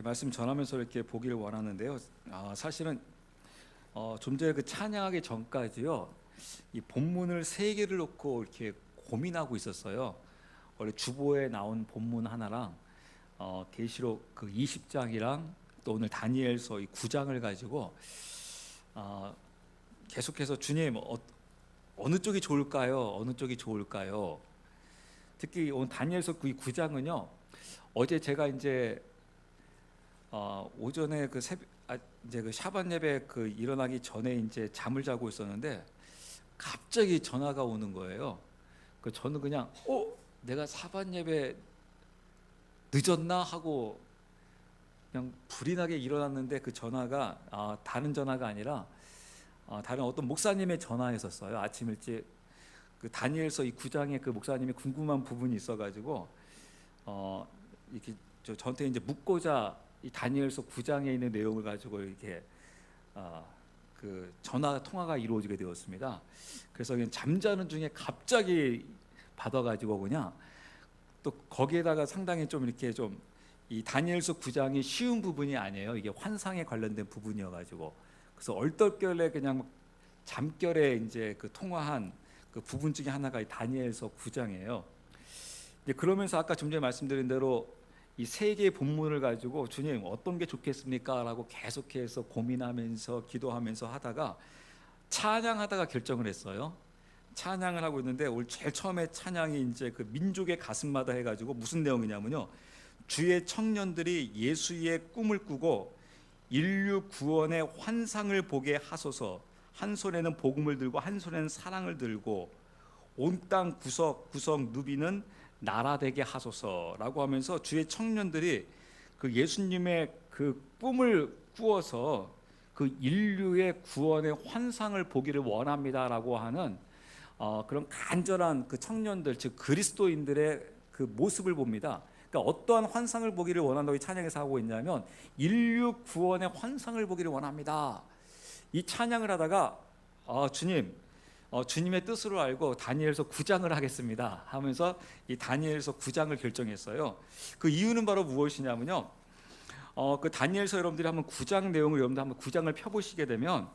이렇게 말씀 전하면서 이렇게 보기를 원하는데요. 사실은 좀 전에 그 찬양하기 전까지요, 이 본문을 세 개를 놓고 이렇게 고민하고 있었어요. 원래 주보에 나온 본문 하나랑 계시록 그 20장이랑 또 오늘 다니엘서 이 9장을 가지고 계속해서 주님 어느 쪽이 좋을까요? 어느 쪽이 좋을까요? 특히 오늘 다니엘서 그 9장은요. 어제 제가 이제 오전에 그 이제 그 샤반 예배 그 일어나기 전에 이제 잠을 자고 있었는데 갑자기 전화가 오는 거예요. 그 저는 그냥 내가 샤반 예배 늦었나 하고 그냥 불이 나게 일어났는데 그 전화가 다른 전화가 아니라 다른 어떤 목사님의 전화였었어요. 아침 일찍 그 다니엘서 이 9장에 그 목사님이 궁금한 부분이 있어가지고 이렇게 저한테 이제 묻고자 이 다니엘서 9장에 있는 내용을 가지고 이렇게 그 전화 통화가 이루어지게 되었습니다. 그래서 그냥 잠자는 중에 갑자기 받아가지고 그냥 또 거기에다가 상당히 좀 이렇게 좀 이 다니엘서 9장이 쉬운 부분이 아니에요. 이게 환상에 관련된 부분이어가지고 그래서 얼떨결에 그냥 잠결에 이제 그 통화한 그 부분 중에 하나가 이 다니엘서 9장이에요. 그러면서 아까 좀 전에 말씀드린 대로 이 세 개의 본문을 가지고 주님 어떤 게 좋겠습니까? 라고 계속해서 고민하면서 기도하면서 하다가 찬양하다가 결정을 했어요. 찬양을 하고 있는데 오늘 제일 처음에 찬양이 이제 그 민족의 가슴마다 해가지고 무슨 내용이냐면요, 주의 청년들이 예수의 꿈을 꾸고 인류 구원의 환상을 보게 하소서. 한 손에는 복음을 들고 한 손에는 사랑을 들고 온 땅 구석구석 누비는 나라 되게 하소서라고 하면서 주의 청년들이 그 예수님의 그 꿈을 꾸어서 그 인류의 구원의 환상을 보기를 원합니다라고 하는 그런 간절한 그 청년들, 즉 그리스도인들의 그 모습을 봅니다. 그러니까 어떠한 환상을 보기를 원한다고 이 찬양에서 하고 있냐면 인류 구원의 환상을 보기를 원합니다. 이 찬양을 하다가 주님, 주님의 뜻으로 알고 다니엘서 9장을 하겠습니다 하면서 이 다니엘서 9장을 결정했어요. 그 이유는 바로 무엇이냐면요, 그 다니엘서 여러분들이 한번 9장 내용을 여러분들 한번 9장을 펴보시게 되면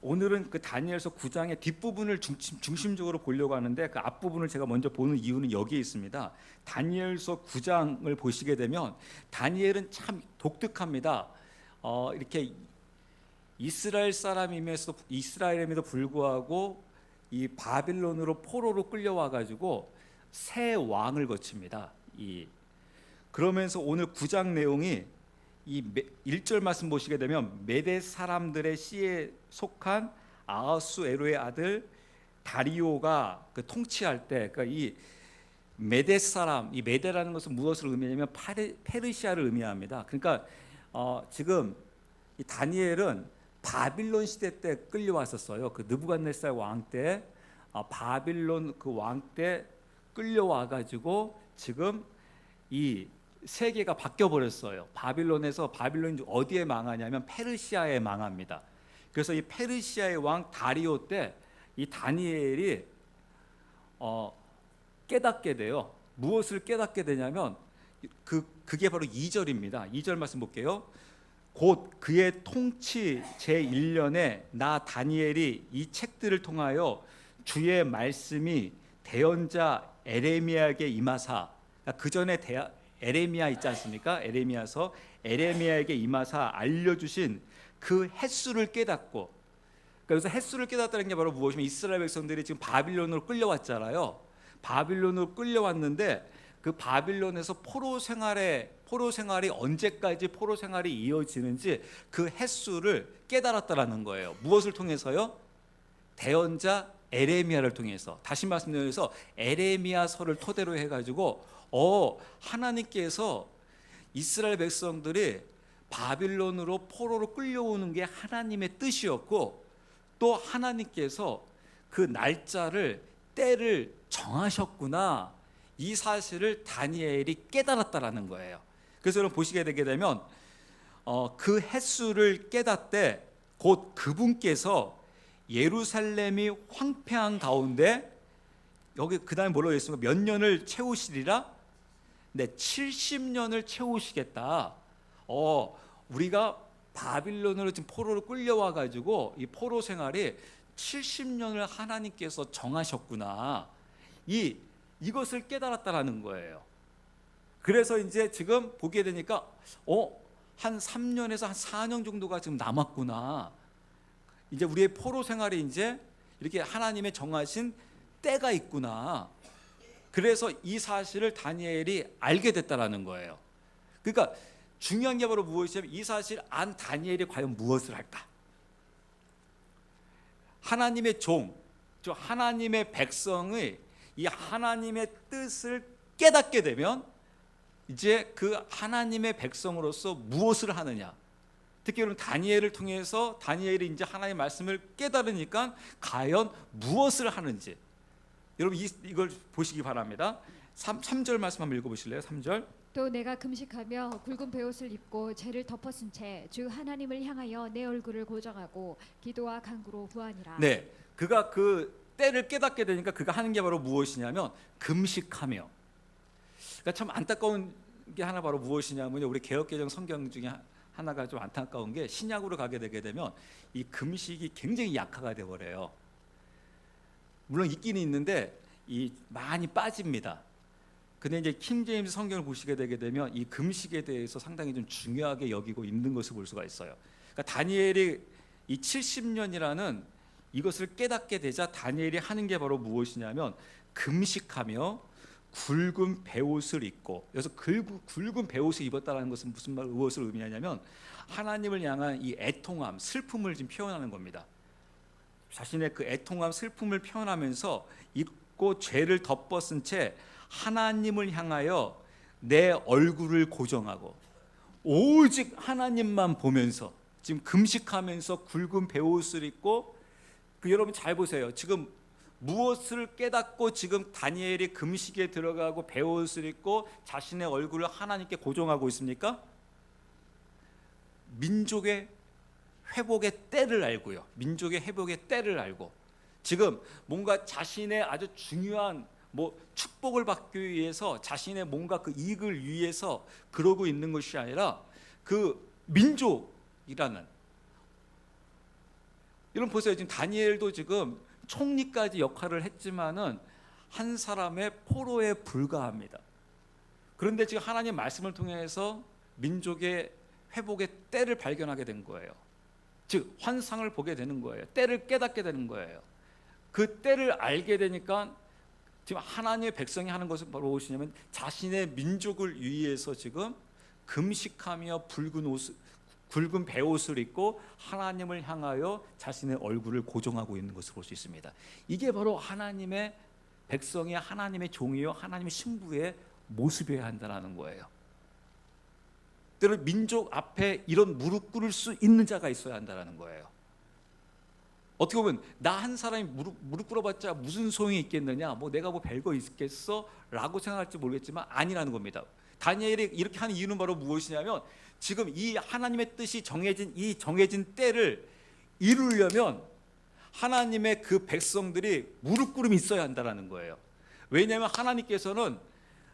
오늘은 그 다니엘서 9장의 뒷부분을 중심적으로 보려고 하는데 그 앞부분을 제가 먼저 보는 이유는 여기에 있습니다. 다니엘서 9장을 보시게 되면 다니엘은 참 독특합니다. 이렇게 이스라엘임에도 불구하고 이 바빌론으로 포로로 끌려와 가지고 새 왕을 거칩니다. 그러면서 오늘 9장 내용이 이 1절 말씀 보시게 되면 메대 사람들의 씨에 속한 아하수에로의 아들 다리오가 그 통치할 때, 그러니까 이 메대 사람, 이 메대라는 것은 무엇을 의미하냐면 페르시아를 의미합니다. 그러니까 지금 이 다니엘은 바빌론 시대 때 끌려왔었어요. 그 느부갓네살 왕 때 바빌론 그 왕 때 끌려와 가지고 지금 이 세계가 바뀌어 버렸어요. 바빌론이 어디에 망하냐면 페르시아에 망합니다. 그래서 이 페르시아의 왕 다리오 때 이 다니엘이 깨닫게 돼요. 무엇을 깨닫게 되냐면 그게 바로 2절입니다. 2절 말씀 볼게요. 곧 그의 통치 제1년에 나 다니엘이 이 책들을 통하여 주의 말씀이 대언자 에레미야에게 임하사, 그 전에 에레미야 있지 않습니까? 에레미야에게 임하사 알려주신 그 횟수를 깨닫고, 그래서 횟수를 깨닫다는 게 바로 무엇이냐면 이스라엘 백성들이 지금 바빌론으로 끌려왔잖아요. 바빌론으로 끌려왔는데 그 바빌론에서 포로 생활이 언제까지 포로 생활이 이어지는지 그 횟수를 깨달았다라는 거예요. 무엇을 통해서요? 대언자 에레미야를 통해서. 다시 말씀드려서 에레미야서를 토대로 해가지고 하나님께서 이스라엘 백성들이 바빌론으로 포로로 끌려오는 게 하나님의 뜻이었고, 또 하나님께서 그 날짜를 때를 정하셨구나, 이 사실을 다니엘이 깨달았다라는 거예요. 그래서 여러분 보시게 되게 되면 그 횟수를 깨닫되 곧 그분께서 예루살렘이 황폐한 가운데, 여기 그 다음에 뭐라고 했습니까? 몇 년을 채우시리라? 내 70년을 채우시겠다. 우리가 바빌론으로 지금 포로로 끌려와 가지고 이 포로 생활이 70년을 하나님께서 정하셨구나. 이것을 깨달았다라는 거예요. 그래서 이제 지금 보게 되니까 한 3년에서 한 4년 정도가 지금 남았구나. 이제 우리의 포로 생활이 이제 이렇게 하나님의 정하신 때가 있구나. 그래서 이 사실을 다니엘이 알게 됐다라는 거예요. 그러니까 중요한 게 바로 무엇이냐면 이 사실 안 다니엘이 과연 무엇을 할까? 하나님의 저 하나님의 백성의 이 하나님의 뜻을 깨닫게 되면 이제 그 하나님의 백성으로서 무엇을 하느냐. 특히 여러분 다니엘을 통해서 다니엘이 이제 하나님의 말씀을 깨달으니까 과연 무엇을 하는지 여러분 이걸 보시기 바랍니다. 3절 말씀 한번 읽어보실래요? 3절. 또 내가 금식하며 굵은 베옷을 입고 죄를 덮어쓴 채 주 하나님을 향하여 내 얼굴을 고정하고 기도와 간구로 구하니라. 네, 그가 그 때를 깨닫게 되니까 그가 하는 게 바로 무엇이냐면 금식하며. 그러니까 참 안타까운 게 하나 바로 무엇이냐면요, 우리 개역개정 성경 중에 하나가 좀 안타까운 게 신약으로 가게 되게 되면 이 금식이 굉장히 약화가 돼 버려요. 물론 있기는 있는데 많이 빠집니다. 근데 이제 킹제임스 성경을 보시게 되게 되면 이 금식에 대해서 상당히 좀 중요하게 여기고 있는 것을 볼 수가 있어요. 그러니까 다니엘이 이 70년이라는 이것을 깨닫게 되자 다니엘이 하는 게 바로 무엇이냐면 금식하며 굵은 베옷을 입고, 여기서 굵은 베옷을 입었다는 것은 무엇을 의미하냐면 하나님을 향한 이 애통함, 슬픔을 지금 표현하는 겁니다. 자신의 그 애통함, 슬픔을 표현하면서 입고 죄를 덮어쓴 채 하나님을 향하여 내 얼굴을 고정하고 오직 하나님만 보면서 지금 금식하면서 굵은 베옷을 입고, 여러분 잘 보세요. 지금 무엇을 깨닫고 지금 다니엘이 금식에 들어가고 베옷을 입고 자신의 얼굴을 하나님께 고정하고 있습니까? 민족의 회복의 때를 알고요. 민족의 회복의 때를 알고 지금 뭔가 자신의 아주 중요한 축복을 받기 위해서 자신의 뭔가 그 이익을 위해서 그러고 있는 것이 아니라 그 민족이라는, 여러분 보세요. 지금 다니엘도 지금 총리까지 역할을 했지만은 한 사람의 포로에 불과합니다. 그런데 지금 하나님 말씀을 통해서 민족의 회복의 때를 발견하게 된 거예요. 즉 환상을 보게 되는 거예요. 때를 깨닫게 되는 거예요. 그 때를 알게 되니까 지금 하나님의 백성이 하는 것은 바로 무엇이냐면 자신의 민족을 위해서 지금 금식하며 굵은 베옷을 입고 하나님을 향하여 자신의 얼굴을 고정하고 있는 것을 볼 수 있습니다. 이게 바로 하나님의 백성의 하나님의 종이요 하나님의 신부의 모습이어야 한다는 거예요. 때로 민족 앞에 이런 무릎 꿇을 수 있는 자가 있어야 한다는 거예요. 어떻게 보면 나 한 사람이 무릎 꿇어봤자 무슨 소용이 있겠느냐, 내가 별거 있겠어? 라고 생각할지 모르겠지만 아니라는 겁니다. 다니엘이 이렇게 하는 이유는 바로 무엇이냐면 지금 이 하나님의 뜻이 정해진 때를 이루려면 하나님의 그 백성들이 무릎 꿇음이 있어야 한다는 거예요. 왜냐하면 하나님께서는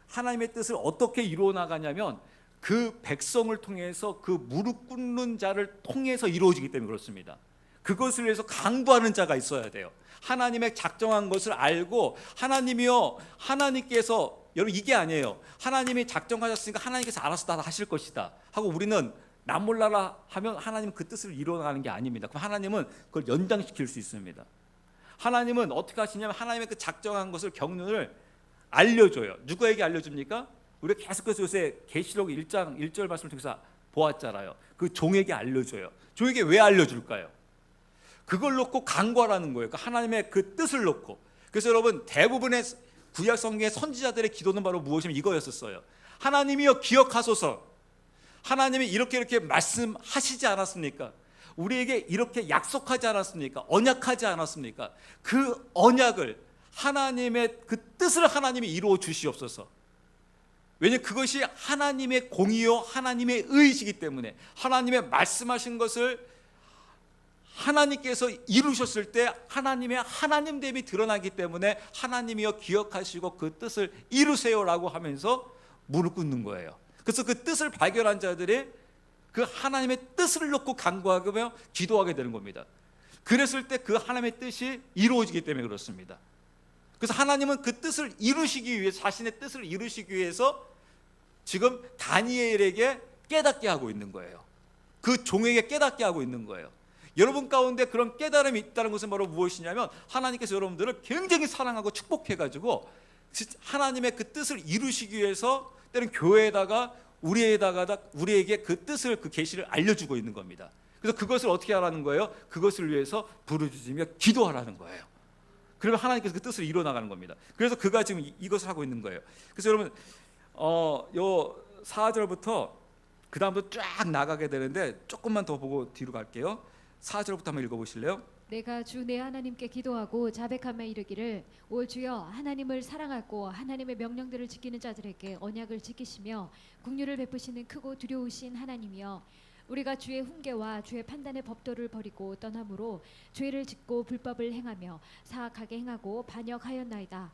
하나님의 뜻을 어떻게 이루어 나가냐면 그 백성을 통해서 그 무릎 꿇는 자를 통해서 이루어지기 때문에 그렇습니다. 그것을 위해서 강구하는 자가 있어야 돼요. 하나님의 작정한 것을 알고 하나님께서 여러분 이게 아니에요. 하나님이 작정하셨으니까 하나님께서 알아서 다 하실 것이다 하고 우리는 남 몰라라 하면 하나님은 그 뜻을 이루어나가는 게 아닙니다. 그럼 하나님은 그걸 연장시킬 수 있습니다. 하나님은 어떻게 하시냐면 하나님의 그 작정한 것을 경륜을 알려줘요. 누구에게 알려줍니까? 우리가 계속해서 요새 계시록 1장 1절 말씀을 통해서 보았잖아요. 그 종에게 알려줘요. 종에게 왜 알려줄까요? 그걸 놓고 간구하라는 거예요. 하나님의 그 뜻을 놓고. 그래서 여러분 대부분의 구약 성경의 선지자들의 기도는 바로 무엇이면 이거였었어요. 하나님이여 기억하소서. 하나님이 이렇게 말씀하시지 않았습니까? 우리에게 이렇게 약속하지 않았습니까? 언약하지 않았습니까? 그 언약을 하나님의 그 뜻을 하나님이 이루어 주시옵소서. 왜냐하면 그것이 하나님의 공의요 하나님의 의이시기 때문에 하나님의 말씀하신 것을 하나님께서 이루셨을 때 하나님의 하나님됨이 드러나기 때문에 하나님이여 기억하시고 그 뜻을 이루세요라고 하면서 무릎 꿇는 거예요. 그래서 그 뜻을 발견한 자들이 그 하나님의 뜻을 놓고 간구하며 기도하게 되는 겁니다. 그랬을 때 그 하나님의 뜻이 이루어지기 때문에 그렇습니다. 그래서 하나님은 그 뜻을 이루시기 위해, 자신의 뜻을 이루시기 위해서 지금 다니엘에게 깨닫게 하고 있는 거예요. 그 종에게 깨닫게 하고 있는 거예요. 여러분 가운데 그런 깨달음이 있다는 것은 바로 무엇이냐면, 하나님께서 여러분들을 굉장히 사랑하고 축복해가지고 하나님의 그 뜻을 이루시기 위해서 때는 교회에다가 우리에게 그 뜻을, 그 계시를 알려주고 있는 겁니다. 그래서 그것을 어떻게 하라는 거예요? 그것을 위해서 부르짖으며 기도하라는 거예요. 그러면 하나님께서 그 뜻을 이뤄나가는 겁니다. 그래서 그가 지금 이것을 하고 있는 거예요. 그래서 여러분 요 4절부터 그 다음부터 쫙 나가게 되는데, 조금만 더 보고 뒤로 갈게요. 4절부터 한번 읽어보실래요? 내가 주 내 하나님께 기도하고 자백하며 이르기를, 오 주여, 하나님을 사랑하고 하나님의 명령들을 지키는 자들에게 언약을 지키시며 긍휼을 베푸시는 크고 두려우신 하나님이여, 우리가 주의 훈계와 주의 판단의 법도를 버리고 떠남으로 죄를 짓고 불법을 행하며 사악하게 행하고 반역하였나이다.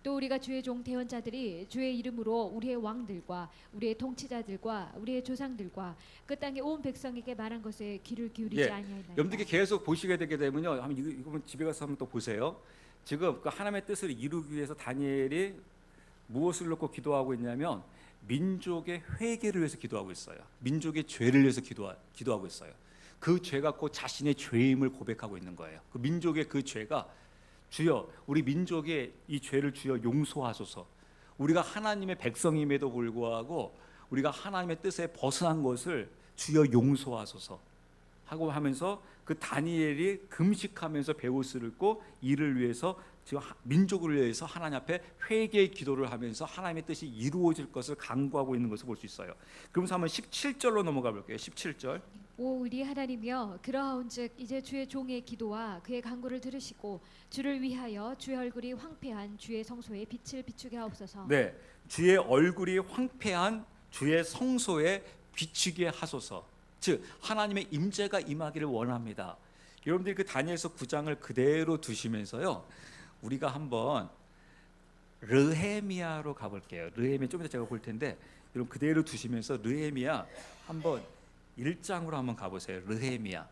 또 우리가 주의 종 대언자들이 주의 이름으로 우리의 왕들과 우리의 통치자들과 우리의 조상들과 그 땅의 온 백성에게 말한 것에 귀를 기울이지 아니하였나이다. 여러분들께 계속 보시게 되게 되면요, 한번 이거 집에 가서 한번 또 보세요. 지금 그 하나님의 뜻을 이루기 위해서 다니엘이 무엇을 놓고 기도하고 있냐면, 민족의 회개를 위해서 기도하고 있어요. 민족의 죄를 위해서 기도하고 있어요. 그 죄가 곧 자신의 죄임을 고백하고 있는 거예요. 그 민족의 그 죄가, 주여, 우리 민족의 이 죄를 주여 용서하소서. 우리가 하나님의 백성임에도 불구하고 우리가 하나님의 뜻에 벗어난 것을 주여 용서하소서 하고 하면서, 그 다니엘이 금식하면서 베옷을 입고 이를 위해서, 지금 민족을 위해서 하나님 앞에 회개의 기도를 하면서 하나님의 뜻이 이루어질 것을 간구하고 있는 것을 볼 수 있어요. 그러면서 한번 17절로 넘어가 볼게요. 17절. 오 우리 하나님이여, 그러하온즉 이제 주의 종의 기도와 그의 간구를 들으시고 주를 위하여 주의 얼굴이 황폐한 주의 성소에 빛을 비추게 하옵소서. 네, 주의 얼굴이 황폐한 주의 성소에 비추게 하소서. 즉 하나님의 임재가 임하기를 원합니다. 여러분들이 그 다니엘서 9장을 그대로 두시면서요, 우리가 한번 르헤미야로 가볼게요. 르헤미야 좀 이따 제가 볼 텐데, 여러분 그대로 두시면서 르헤미야 한번 1장으로 한번 가보세요. 르헤미야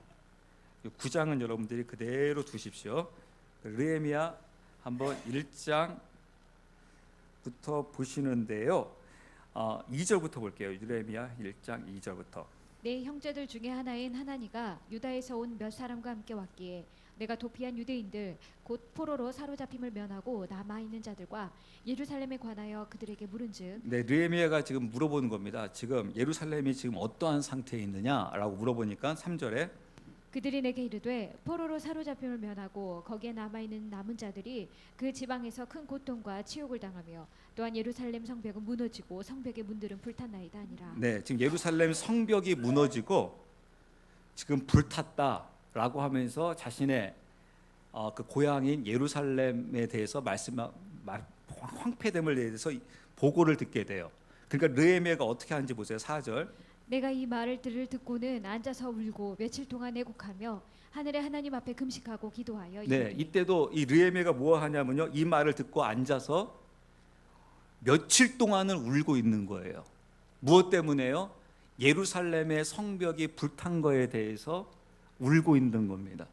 9장은 여러분들이 그대로 두십시오. 르헤미야 한번 1장부터 보시는데요, 2절부터 볼게요. 르헤미야 1장 2절부터. 내 형제들 중에 하나인 하나니가 유다에서 온 몇 사람과 함께 왔기에 내가 도피한 유대인들 곧 포로로 사로잡힘을 면하고 남아있는 자들과 예루살렘에 관하여 그들에게 물은즉. 네, 르헤미야가 지금 물어보는 겁니다. 지금 예루살렘이 지금 어떠한 상태에 있느냐라고 물어보니까 3절에 그들이 내게 이르되 포로로 사로잡힘을 면하고 거기에 남아있는 남은 자들이 그 지방에서 큰 고통과 치욕을 당하며 또한 예루살렘 성벽은 무너지고 성벽의 문들은 불탔나이다 하니라. 네, 지금 예루살렘 성벽이 무너지고 지금 불탔다라고 하면서 자신의 그 고향인 예루살렘에 대해서 황폐됨을 대해서 보고를 듣게 돼요. 그러니까 르헤미야가 어떻게 하는지 보세요. 4절. 내가 이 말을 듣고는 앉아서 울고 며칠 동안 애곡하며 하늘의 하나님 앞에 금식하고 기도하여. 네, 이때도 이 르헤미야가 뭐 하냐면요, 이 말을 듣고 앉아서 며칠 동안을 울고 있는 거예요. 무엇 때문에요? 예루살렘의 성벽이 불탄 거에 대해서 울고 있는 겁니다.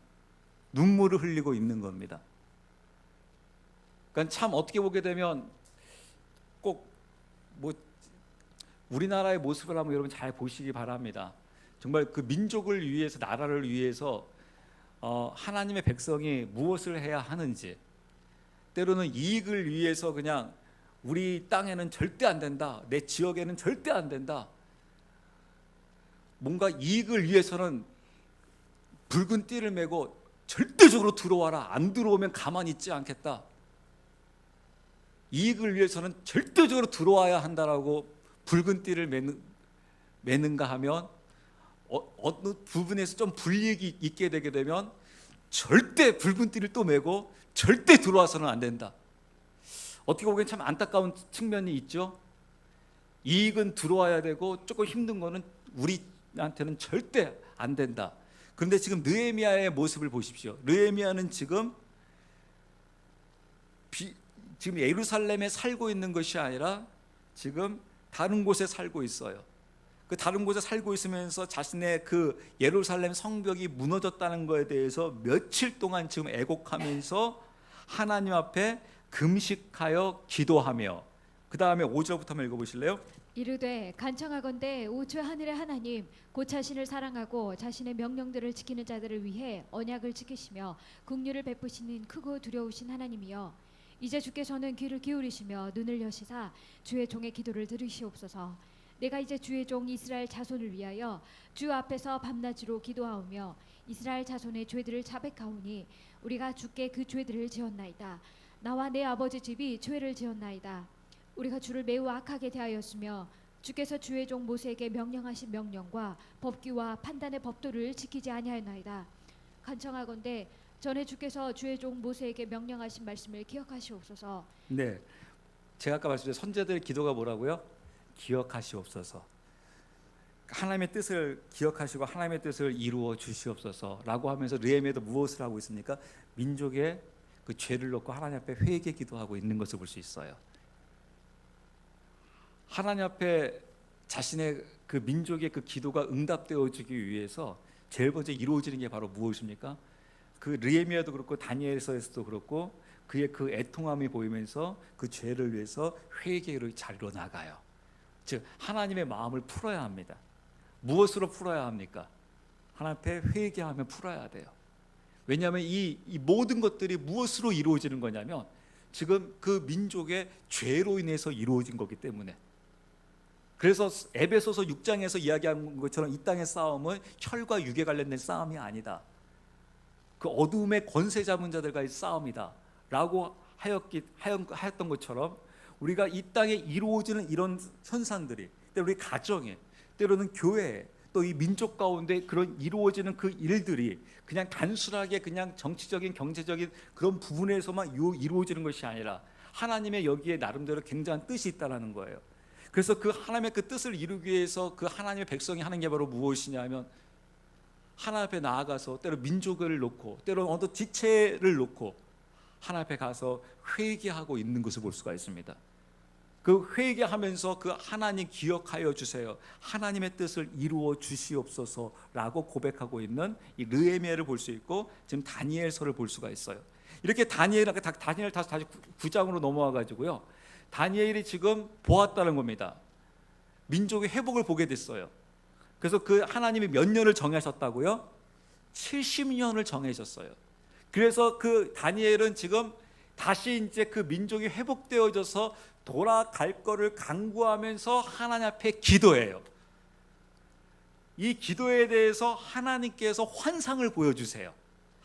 눈물을 흘리고 있는 겁니다. 그러니까 참 어떻게 보게 되면 꼭 뭐 우리나라의 모습을 한번 여러분 잘 보시기 바랍니다. 정말 그 민족을 위해서, 나라를 위해서 하나님의 백성이 무엇을 해야 하는지, 때로는 이익을 위해서 그냥 우리 땅에는 절대 안 된다, 내 지역에는 절대 안 된다, 뭔가 이익을 위해서는 붉은 띠를 메고 절대적으로 들어와라, 안 들어오면 가만히 있지 않겠다, 이익을 위해서는 절대적으로 들어와야 한다라고 붉은 띠를 매는가 하면 어느 부분에서 좀 불이익이 있게 되게 되면 절대 붉은 띠를 또 메고 절대 들어와서는 안 된다. 어떻게 보기엔 참 안타까운 측면이 있죠. 이익은 들어와야 되고 조금 힘든 거는 우리한테는 절대 안 된다. 그런데 지금 르헤미야의 모습을 보십시오. 르헤미야는 지금 예루살렘에 살고 있는 것이 아니라 지금 다른 곳에 살고 있어요. 그 다른 곳에 살고 있으면서 자신의 그 예루살렘 성벽이 무너졌다는 것에 대해서 며칠 동안 지금 애곡하면서 하나님 앞에 금식하여 기도하며, 그 다음에 5절부터 한번 읽어보실래요? 이르되 간청하건대 오 주 하늘의 하나님 곧 자신을 사랑하고 자신의 명령들을 지키는 자들을 위해 언약을 지키시며 긍휼을 베푸시는 크고 두려우신 하나님이여, 이제 주께서는 귀를 기울이시며 눈을 여시사 주의 종의 기도를 들으시옵소서. 내가 이제 주의 종 이스라엘 자손을 위하여 주 앞에서 밤낮으로 기도하오며 이스라엘 자손의 죄들을 자백하오니 우리가 주께 그 죄들을 지었나이다. 나와 내 아버지 집이 죄를 지었나이다. 우리가 주를 매우 악하게 대하였으며 주께서 주의 종 모세에게 명령하신 명령과 법규와 판단의 법도를 지키지 아니하였나이다. 간청하건대 전에 주께서 주의 종 모세에게 명령하신 말씀을 기억하시옵소서. 네, 제가 아까 말씀드린 선제들의 기도가 뭐라고요? 기억하시옵소서. 하나님의 뜻을 기억하시고 하나님의 뜻을 이루어 주시옵소서라고 하면서 느헤미야도 무엇을 하고 있습니까? 민족의 그 죄를 놓고 하나님 앞에 회개 기도하고 있는 것을 볼 수 있어요. 하나님 앞에 자신의 그 민족의 그 기도가 응답되어 주기 위해서 제일 먼저 이루어지는 게 바로 무엇입니까? 그 느헤미야도 그렇고 다니엘서에서도 그렇고 그의 그 애통함이 보이면서 그 죄를 위해서 회개를 잘 이뤄나가요. 즉 하나님의 마음을 풀어야 합니다. 무엇으로 풀어야 합니까? 하나님 앞에 회개하며 풀어야 돼요. 왜냐하면 이 모든 것들이 무엇으로 이루어지는 거냐면 지금 그 민족의 죄로 인해서 이루어진 거기 때문에. 그래서 에베소서 6장에서 이야기한 것처럼 이 땅의 싸움은 혈과 육에 관련된 싸움이 아니다. 그 어둠의 권세 잡은 자들과의 싸움이다 라고 하였던 것처럼 우리가 이 땅에 이루어지는 이런 현상들이 때로 우리 가정에, 때로는 교회에, 또 이 민족 가운데 그런 이루어지는 그 일들이 그냥 단순하게 그냥 정치적인 경제적인 그런 부분에서만 이루어지는 것이 아니라 하나님의 여기에 나름대로 굉장한 뜻이 있다는 거예요. 그래서 그 하나님의 그 뜻을 이루기 위해서 그 하나님의 백성이 하는 게 바로 무엇이냐면 하나님 앞에 나아가서 때로 민족을 놓고 때로 어떤 지체를 놓고 하나님 앞에 가서 회개하고 있는 것을 볼 수가 있습니다. 그 회개하면서 그 하나님 기억하여 주세요, 하나님의 뜻을 이루어 주시옵소서라고 고백하고 있는 이 느헤미야를 볼 수 있고 지금 다니엘서를 볼 수가 있어요. 이렇게 다니엘 다시 9장으로 넘어와 가지고요, 다니엘이 지금 보았다는 겁니다. 민족의 회복을 보게 됐어요. 그래서 그 하나님이 몇 년을 정하셨다고요? 70년을 정하셨어요. 그래서 그 다니엘은 지금 다시 이제 그 민족이 회복되어져서 돌아갈 거를 간구하면서 하나님 앞에 기도해요. 이 기도에 대해서 하나님께서 환상을 보여주세요.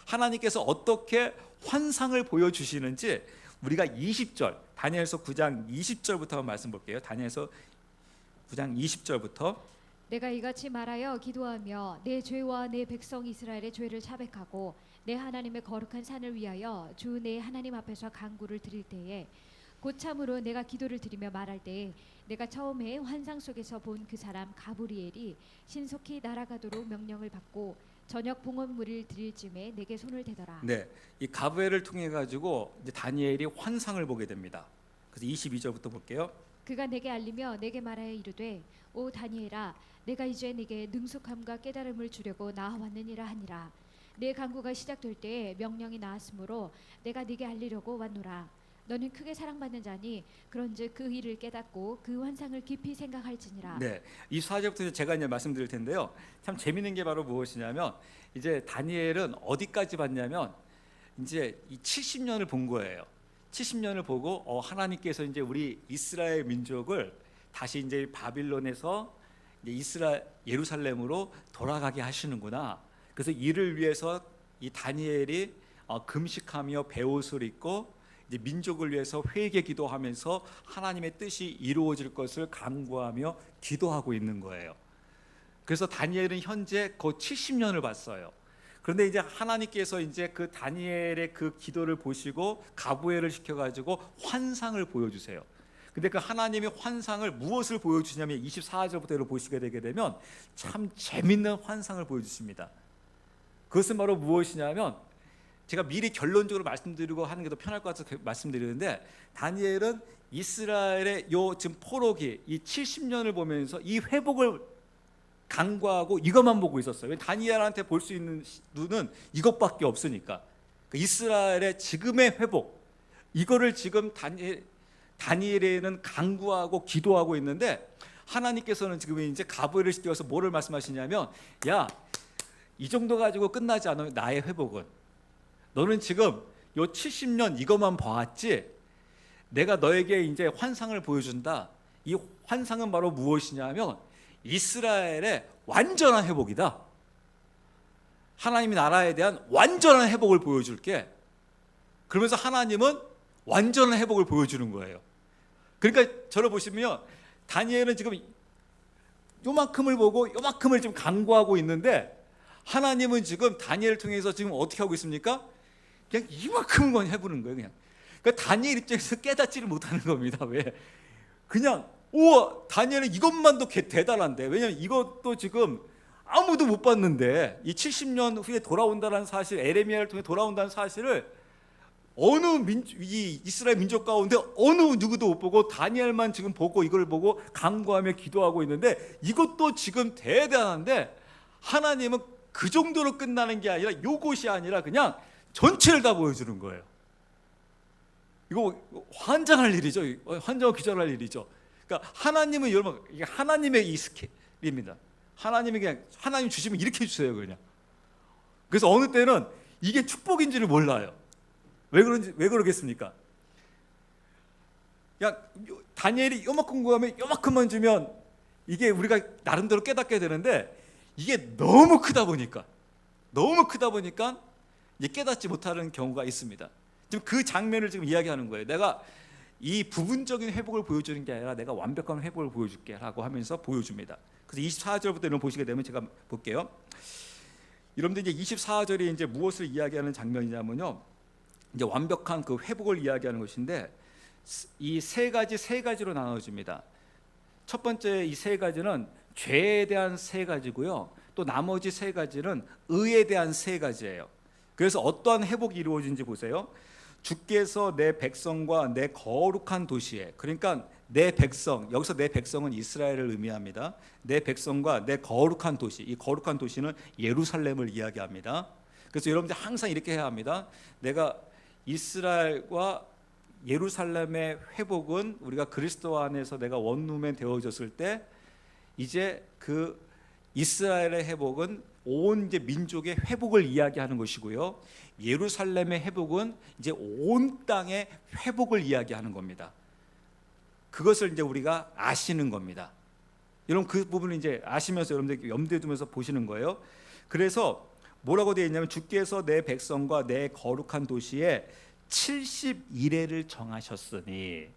하나님께서 어떻게 환상을 보여주시는지 우리가 20절, 다니엘서 9장 20절부터 한번 말씀 볼게요. 다니엘서 9장 20절부터 내가 이같이 말하여 기도하며 내 죄와 내 백성 이스라엘의 죄를 자백하고 내 하나님의 거룩한 산을 위하여 주 내 하나님 앞에서 간구를 드릴 때에 곧 참으로 내가 기도를 드리며 말할 때에 내가 처음에 환상 속에서 본 그 사람 가브리엘이 신속히 날아가도록 명령을 받고 저녁 봉헌물을 드릴 즈음에 내게 손을 대더라. 네, 이 가브리엘을 통해 가지고 이제 다니엘이 환상을 보게 됩니다. 그래서 22절부터 볼게요. 그가 내게 알리며 내게 말하여 이르되 오 다니엘아, 내가 이제 네게 능숙함과 깨달음을 주려고 나아왔느니라 하니라. 내 간구가 시작될 때에 명령이 나왔으므로 내가 네게 알리려고 왔노라. 너는 크게 사랑받는 자니 그런즉 그 일을 깨닫고 그 환상을 깊이 생각할지니라. 네, 이 4절부터 제가 이제 말씀드릴 텐데요. 참 재밌는 게 바로 무엇이냐면 이제 다니엘은 어디까지 봤냐면 이제 이 70년을 본 거예요. 70년을 보고 하나님께서 이제 우리 이스라엘 민족을 다시 이제 바빌론에서 이제 예루살렘으로 돌아가게 하시는구나. 그래서 이를 위해서 이 다니엘이 금식하며 베옷을 입고 이제 민족을 위해서 회개 기도하면서 하나님의 뜻이 이루어질 것을 간구하며 기도하고 있는 거예요. 그래서 다니엘은 현재 그 70년을 봤어요. 그런데 이제 하나님께서 이제 그 다니엘의 그 기도를 보시고 가브리엘을 시켜가지고 환상을 보여주세요. 근데 그 하나님의 환상을 무엇을 보여주시냐면 24절부터 보시게 되게 되면 참 재밌는 환상을 보여주십니다. 그것은 바로 무엇이냐면 제가 미리 결론적으로 말씀드리고 하는 게 더 편할 것 같아서 말씀드리는데, 다니엘은 이스라엘의 요 지금 포로기 이 70년을 보면서 이 회복을 간구하고 이것만 보고 있었어요. 다니엘한테 볼 수 있는 눈은 이것밖에 없으니까. 이스라엘의 지금의 회복, 이거를 지금 다니엘에는 간구하고 기도하고 있는데, 하나님께서는 지금 이제 가브리엘을 시켜서 뭐를 말씀하시냐면, 야, 이 정도 가지고 끝나지 않으면 나의 회복은, 너는 지금 요 70년 이것만 봐왔지, 내가 너에게 이제 환상을 보여준다. 이 환상은 바로 무엇이냐면 이스라엘의 완전한 회복이다. 하나님의 나라에 대한 완전한 회복을 보여줄게. 그러면서 하나님은 완전한 회복을 보여주는 거예요. 그러니까 저를 보시면 다니엘은 지금 요만큼을 보고 요만큼을 지금 간구하고 있는데, 하나님은 지금 다니엘을 통해서 지금 어떻게 하고 있습니까? 그냥 이만큼만 해보는 거예요. 그냥. 그러니까 다니엘 입장에서 깨닫지를 못하는 겁니다. 왜? 그냥 우와, 다니엘은 이것만도 대단한데, 왜냐하면 이것도 지금 아무도 못 봤는데, 이 70년 후에 돌아온다는 사실, 에레미야를 통해 돌아온다는 사실을 이 이스라엘 민족 가운데 어느 누구도 못 보고 다니엘만 지금 보고 이걸 보고 간구하며 기도하고 있는데, 이것도 지금 대단한데 하나님은 그 정도로 끝나는 게 아니라, 요것이 아니라 그냥 전체를 다 보여주는 거예요. 이거 환장할 일이죠. 환장하고 기절할 일이죠. 그러니까 하나님은 여러분, 이게 하나님의 이 스케일입니다. 하나님이 그냥 하나님 주시면 이렇게 주세요, 그냥. 그래서 어느 때는 이게 축복인지를 몰라요. 왜 그러겠습니까? 야, 다니엘이 요만큼 구하면 요만큼만 주면 이게 우리가 나름대로 깨닫게 되는데, 이게 너무 크다 보니까 이제 깨닫지 못하는 경우가 있습니다. 지금 그 장면을 지금 이야기하는 거예요. 내가 이 부분적인 회복을 보여주는 게 아니라 내가 완벽한 회복을 보여줄게 라고 하면서 보여줍니다. 그래서 24절부터 여러분 보시게 되면 제가 볼게요. 여러분들 이제 24절이 이제 무엇을 이야기하는 장면이냐면요, 이제 완벽한 그 회복을 이야기하는 것인데, 이 세 가지로 나눠집니다. 첫 번째 이 세 가지는 죄에 대한 세 가지고요, 또 나머지 세 가지는 의에 대한 세 가지예요. 그래서 어떠한 회복이 이루어진지 보세요. 주께서 내 백성과 내 거룩한 도시에, 그러니까 내 백성, 여기서 내 백성은 이스라엘을 의미합니다. 내 백성과 내 거룩한 도시, 이 거룩한 도시는 예루살렘을 이야기합니다. 그래서 여러분들 항상 이렇게 해야 합니다. 내가 이스라엘과 예루살렘의 회복은 우리가 그리스도 안에서 내가 원루맨 되어졌을 때, 이제 그 이스라엘의 회복은 온 이제 민족의 회복을 이야기하는 것이고요, 예루살렘의 회복은 이제 온 땅의 회복을 이야기하는 겁니다. 그것을 이제 우리가 아시는 겁니다. 여러분 그 부분을 이제 아시면서 여러분들 염두에 두면서 보시는 거예요. 그래서 뭐라고 되어 있냐면, 주께서 내 백성과 내 거룩한 도시에 70일회를 정하셨으니.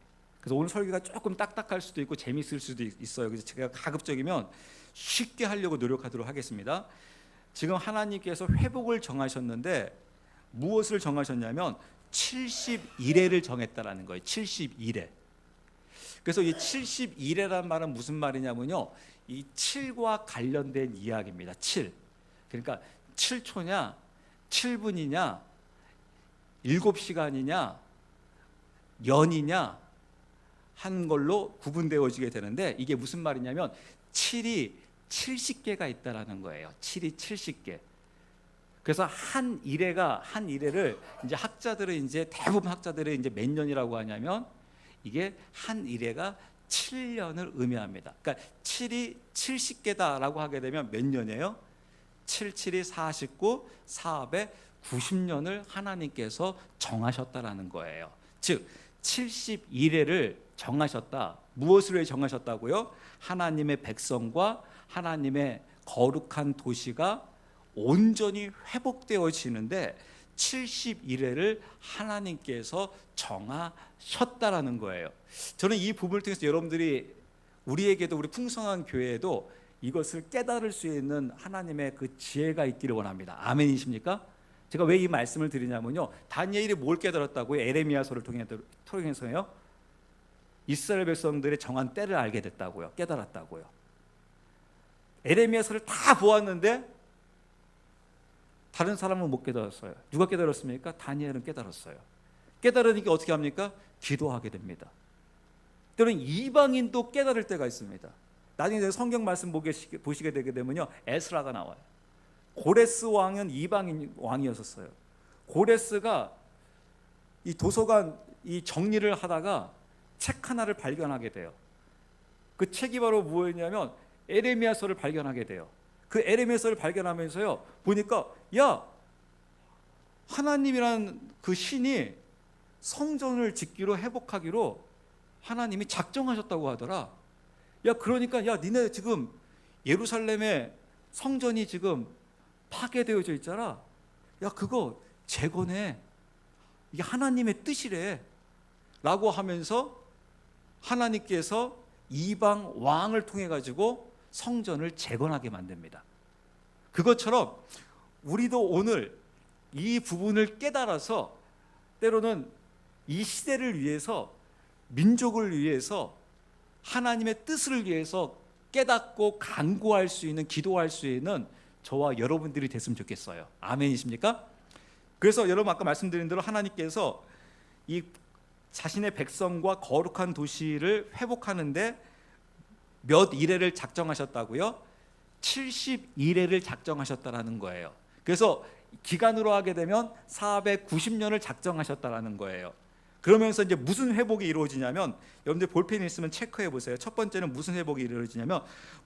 그래서 오늘 설교가 조금 딱딱할 수도 있고 재미있을 수도 있어요. 그래서 제가 가급적이면 쉽게 하려고 노력하도록 하겠습니다. 지금 하나님께서 회복을 정하셨는데 무엇을 정하셨냐면 70일회를 정했다라는 거예요. 70일회. 그래서 이 70일회란 말은 무슨 말이냐면요, 이 7과 관련된 이야기입니다. 7. 그러니까 7초냐 7분이냐 7시간이냐 년이냐 한 걸로 구분되어지게 되는데, 이게 무슨 말이냐면 7이 70개가 있다라는 거예요. 7이 70개. 그래서 한 일회를 이제 학자들은 이제 대부분 학자들이 이제 몇 년이라고 하냐면, 이게 한 일회가 7년을 의미합니다. 그러니까 7이 70개다라고 하게 되면 몇 년이에요? 7, 7이 49, 4합에 90년을 하나님께서 정하셨다라는 거예요. 즉 71회를 정하셨다. 무엇을 위해 정하셨다고요? 하나님의 백성과 하나님의 거룩한 도시가 온전히 회복되어지는데 71회를 하나님께서 정하셨다라는 거예요. 저는 이 부분을 통해서 여러분들이 우리에게도, 우리 풍성한 교회에도 이것을 깨달을 수 있는 하나님의 그 지혜가 있기를 원합니다. 아멘이십니까? 제가 왜 이 말씀을 드리냐면요, 다니엘이 뭘 깨달았다고요? 에레미야서를 통해서요, 이스라엘 백성들의 정한 때를 알게 됐다고요. 깨달았다고요. 에레미야서를 다 보았는데 다른 사람은 못 깨달았어요. 누가 깨달았습니까? 다니엘은 깨달았어요. 깨달으니까 어떻게 합니까? 기도하게 됩니다. 때로는 이방인도 깨달을 때가 있습니다. 나중에 성경 말씀 보시게 되게 되면요, 에스라가 나와요. 고레스 왕은 이방인 왕이었어요. 고레스가 이 도서관 이 정리를 하다가 책 하나를 발견하게 돼요. 그 책이 바로 뭐였냐면 에레미야서를 발견하게 돼요. 그 에레미야서를 발견하면서요, 보니까 야, 하나님이란 그 신이 성전을 짓기로 회복하기로 하나님이 작정하셨다고 하더라. 야, 그러니까 야, 니네 지금 예루살렘에 성전이 지금 파괴되어져 있잖아. 야, 그거 재건해. 이게 하나님의 뜻이래. 라고 하면서 하나님께서 이방 왕을 통해 가지고 성전을 재건하게 만듭니다. 그것처럼 우리도 오늘 이 부분을 깨달아서 때로는 이 시대를 위해서, 민족을 위해서, 하나님의 뜻을 위해서 깨닫고 간구할 수 있는, 기도할 수 있는 저와 여러분들이 됐으면 좋겠어요. 아멘이십니까? 그래서 여러분 아까 말씀드린 대로 하나님께서 이 자신의 백성과 거룩한 도시를 회복하는데 몇 일회를 작정하셨다고요? 71회를 작정하셨다라는 거예요. 그래서 기간으로 하게 되면 490년을 작정하셨다라는 거예요. 그러면서 이제 무슨 회복이 이루어지냐면, 여러분들 볼펜이 있으면 체크해 보세요. 첫 번째는 무슨 회복이 이루어지냐면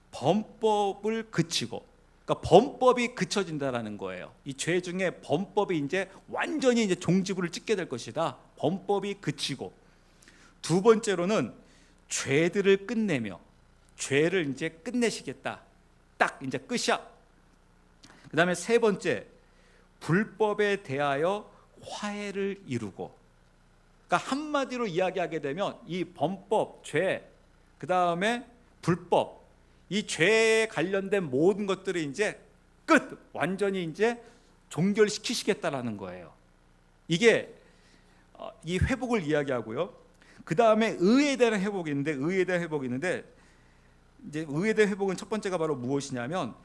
범법을 그치고, 그러니까 범법이 그쳐진다라는 거예요. 이 죄 중에 범법이 이제 완전히 이제 종지부를 찍게 될 것이다. 범법이 그치고, 두 번째로는 죄들을 끝내며, 죄를 이제 끝내시겠다. 딱 이제 끝이야. 그다음에 세 번째, 불법에 대하여 화해를 이루고. 그러니까 한마디로 이야기하게 되면 이 범법, 죄, 그다음에 불법, 이 죄에 관련된 모든 것들을 이제 끝, 완전히 이제 종결시키시겠다라는 거예요. 이게 이 회복을 이야기하고요. 그다음에 의에 대한 회복이 있는데, 이제 의에 대한 회복은 첫 번째가 바로 무엇이냐면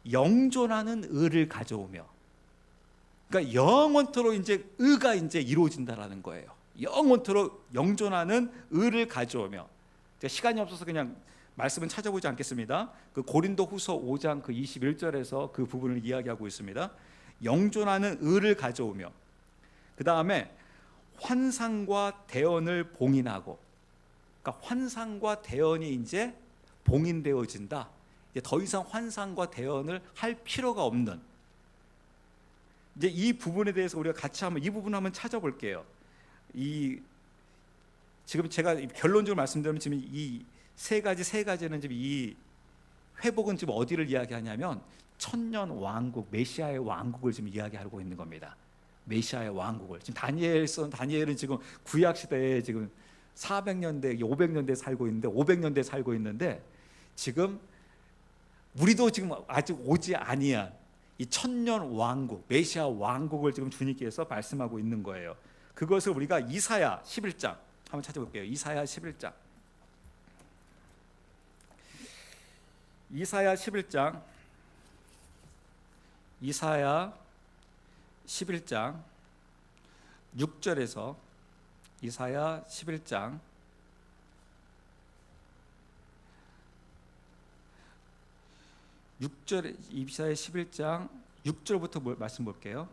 영존하는 의를 가져오며, 그러니까 영원토록 이제 의가 이제 이루어진다라는 거예요. 영원토록 영존하는 의를 가져오며. 제가 시간이 없어서 그냥 말씀은 찾아보지 않겠습니다. 그 고린도후서 5장 그 21절에서 그 부분을 이야기하고 있습니다. 영존하는 의를 가져오며, 그 다음에 환상과 대언을 봉인하고. 그러니까 환상과 대언이 이제 봉인되어진다. 이제 더 이상 환상과 대언을 할 필요가 없는, 이제 이 부분에 대해서 우리가 같이 한번 이 부분 한번 찾아볼게요. 지금 제가 결론적으로 말씀드리면 지금 이 세 가지는 지금 이 회복은 지금 어디를 이야기하냐면 천년 왕국, 메시아의 왕국을 지금 이야기하고 있는 겁니다. 메시아의 왕국을. 지금 다니엘은 지금 구약 시대에 지금 400년대, 500년대에 살고 있는데, 500년대에 살고 있는데, 지금 우리도 지금 아직 오지 아니한 이 천년 왕국, 메시아 왕국을 지금 주님께서 말씀하고 있는 거예요. 그것을 우리가 이사야 11장 한번 찾아볼게요. 이사야 11장. 이사야 11장 6절에서 이사야 11장 6절, 이사야 11장 6절부터 말씀 볼게요.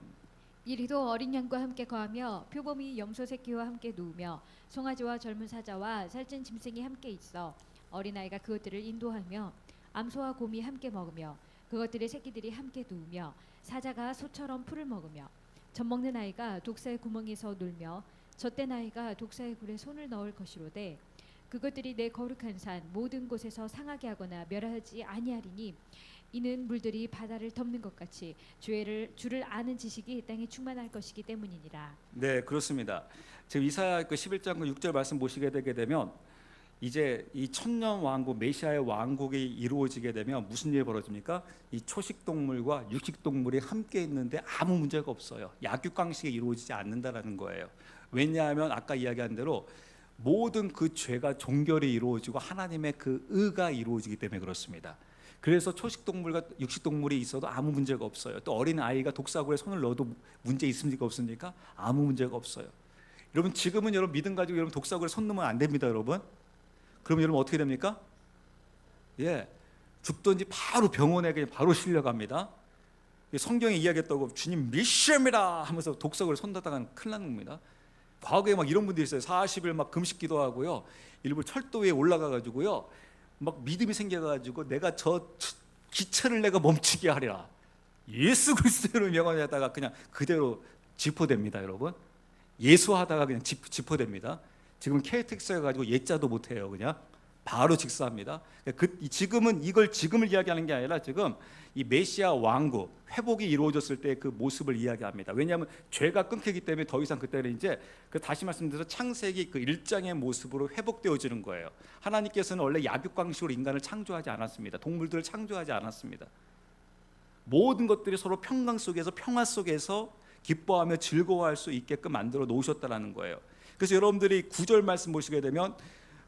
이리도 어린 양과 함께 거하며 표범이 염소 새끼와 함께 누우며 송아지와 젊은 사자와 살찐 짐승이 함께 있어 어린아이가 그것들을 인도하며 암소와 곰이 함께 먹으며 그것들의 새끼들이 함께 누우며 사자가 소처럼 풀을 먹으며 젖먹는 아이가 독사의 구멍에서 놀며 젖된 아이가 독사의 굴에 손을 넣을 것이로되 그것들이 내 거룩한 산 모든 곳에서 상하게 하거나 멸하지 아니하리니 이는 물들이 바다를 덮는 것 같이 주를 아는 지식이 땅에 충만할 것이기 때문이니라. 네, 그렇습니다. 지금 이사야 11장 6절 말씀 보시게 되게 되면 이제 이 천년 왕국, 메시아의 왕국이 이루어지게 되면 무슨 일이 벌어집니까? 이 초식 동물과 육식 동물이 함께 있는데 아무 문제가 없어요. 약육강식이 이루어지지 않는다라는 거예요. 왜냐하면 아까 이야기한 대로 모든 그 죄가 종결이 이루어지고 하나님의 그 의가 이루어지기 때문에 그렇습니다. 그래서 초식 동물과 육식 동물이 있어도 아무 문제가 없어요. 또 어린 아이가 독사구에 손을 넣어도 문제 있습니까 없습니까? 아무 문제가 없어요. 여러분 지금은 여러분 믿음 가지고 여러분 독사구에 손 넣으면 안 됩니다, 여러분. 그러면 여러분 어떻게 됩니까? 예, 죽든지 바로 병원에 그냥 바로 실려갑니다. 성경에 이야기했다고 주님 미션이다 하면서 독사구에 손 닿다가는 큰일 나는 겁니다. 과거에 막 이런 분들이 있어요. 40일 막 금식 기도하고요, 일부 철도 위에 올라가 가지고요, 막 믿음이 생겨가지고 내가 저 기체를 내가 멈추게 하리라, 예수 그리스도를 명하다가 그냥 그대로 지포됩니다, 여러분. 예수하다가 그냥 지포됩니다. 지금은 KTX에 가지고 예자도 못해요. 그냥 바로 직사합니다. 지금은 지금을 이야기하는 게 아니라 지금 이 메시아 왕국 회복이 이루어졌을 때 그 모습을 이야기합니다. 왜냐하면 죄가 끊기기 때문에 더 이상 그때는 이제 다시 말씀드려서 창세기 그 1장의 모습으로 회복되어지는 거예요. 하나님께서는 원래 약육강식으로 인간을 창조하지 않았습니다. 동물들을 창조하지 않았습니다. 모든 것들이 서로 평강 속에서 평화 속에서 기뻐하며 즐거워할 수 있게끔 만들어 놓으셨다는 거예요. 그래서 여러분들이 9절 말씀 보시게 되면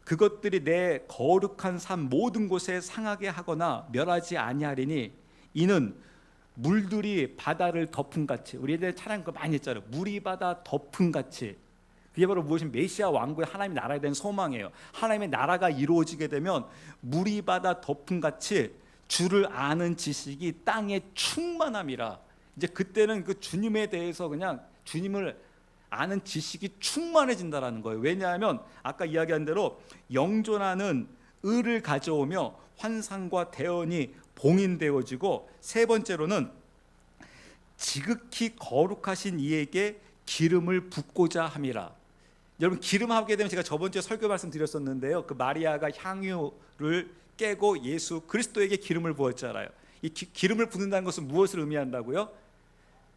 그것들이 내 거룩한 삶 모든 곳에 상하게 하거나 멸하지 아니하리니 이는 물들이 바다를 덮은 같이, 우리 애들 찬양 거 많이 했잖아요. 물이 바다 덮은 같이. 그게 바로 무엇인 메시아 왕국의 하나님의 나라에 대한 소망이에요. 하나님의 나라가 이루어지게 되면 물이 바다 덮은 같이 주를 아는 지식이 땅에 충만함이라. 이제 그때는 그 주님에 대해서 그냥 주님을 아는 지식이 충만해진다라는 거예요. 왜냐하면 아까 이야기한 대로 영존하는 의를 가져오며 환상과 대언이 봉인되어지고, 세 번째로는 지극히 거룩하신 이에게 기름을 붓고자 함이라. 여러분 기름 하게 되면 제가 저번 주에 설교 말씀드렸었는데요. 그 마리아가 향유를 깨고 예수 그리스도에게 기름을 부었잖아요. 이 기름을 붓는다는 것은 무엇을 의미한다고요?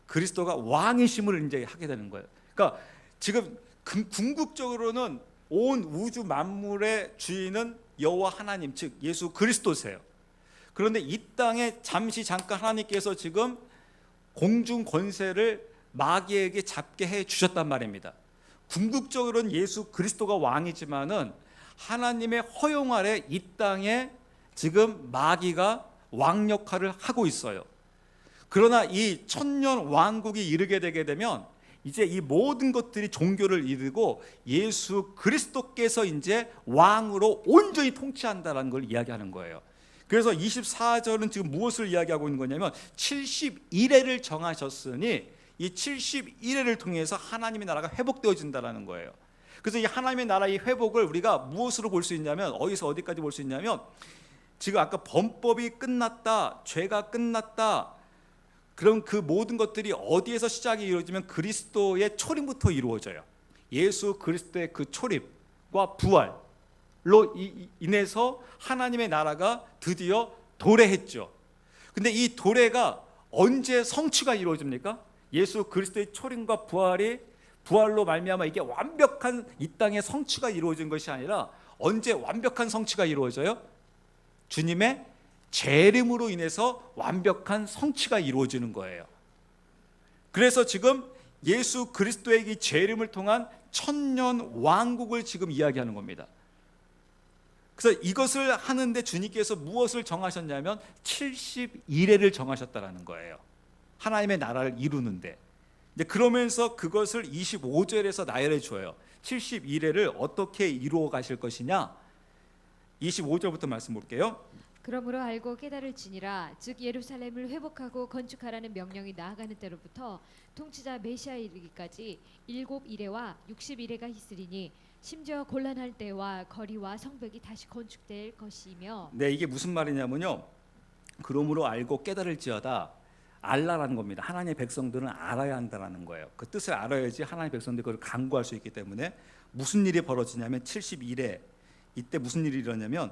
그리스도가 왕이심을 이제 하게 되는 거예요. 그러니까 지금 궁극적으로는 온 우주 만물의 주인은 여호와 하나님, 즉 예수 그리스도세요. 그런데 이 땅에 잠깐 하나님께서 지금 공중 권세를 마귀에게 잡게 해 주셨단 말입니다. 궁극적으로는 예수 그리스도가 왕이지만은 하나님의 허용 아래 이 땅에 지금 마귀가 왕 역할을 하고 있어요. 그러나 이 천년 왕국이 이르게 되게 되면 이제 이 모든 것들이 종교를 이루고 예수 그리스도께서 이제 왕으로 온전히 통치한다는 걸 이야기하는 거예요. 그래서 24절은 지금 무엇을 이야기하고 있는 거냐면 71회를 정하셨으니 이 71회를 통해서 하나님의 나라가 회복되어진다는 거예요. 그래서 이 하나님의 나라의 회복을 우리가 무엇으로 볼 수 있냐면, 어디서 어디까지 볼 수 있냐면, 지금 아까 범법이 끝났다, 죄가 끝났다, 그럼 그 모든 것들이 어디에서 시작이 이루어지면 그리스도의 초림부터 이루어져요. 예수 그리스도의 그 초림과 부활로 인해서 하나님의 나라가 드디어 도래했죠. 근데 이 도래가 언제 성취가 이루어집니까? 예수 그리스도의 초림과 부활로 말미암아 이게 완벽한 이 땅의 성취가 이루어진 것이 아니라 언제 완벽한 성취가 이루어져요? 주님의 재림으로 인해서 완벽한 성취가 이루어지는 거예요. 그래서 지금 예수 그리스도의 재림을 통한 천년 왕국을 지금 이야기하는 겁니다. 그래서 이것을 하는데 주님께서 무엇을 정하셨냐면 71회를 정하셨다는 거예요. 하나님의 나라를 이루는데. 그러면서 그것을 25절에서 나열해 줘요. 71회를 어떻게 이루어 가실 것이냐. 25절부터 말씀 볼게요. 그러므로 알고 깨달을지니라. 즉 예루살렘을 회복하고 건축하라는 명령이 나아가는 때로부터 통치자 메시아에 이르기까지 7일에와 60일에가 있으리니 심지어 곤란할 때와 거리와 성벽이 다시 건축될 것이며. 네, 이게 무슨 말이냐면요. 그러므로 알고 깨달을지어다. 알라라는 겁니다. 하나님의 백성들은 알아야 한다는 거예요. 그 뜻을 알아야지 하나님의 백성들이 그걸 간구할 수 있기 때문에 무슨 일이 벌어지냐면 71회 이때 무슨 일이 일어나냐면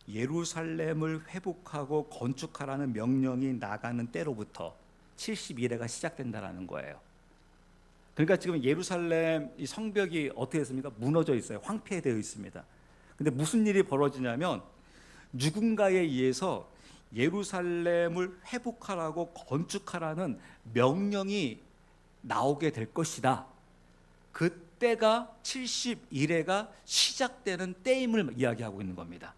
예루살렘을 회복하고 건축하라는 명령이 나가는 때로부터 71회가 시작된다는 거예요. 그러니까 지금 예루살렘 이 성벽이 어떻게 됐습니까? 무너져 있어요. 황폐되어 있습니다. 근데 무슨 일이 벌어지냐면 누군가에 의해서 예루살렘을 회복하라고 건축하라는 명령이 나오게 될 것이다. 그때가 71회가 시작되는 때임을 이야기하고 있는 겁니다.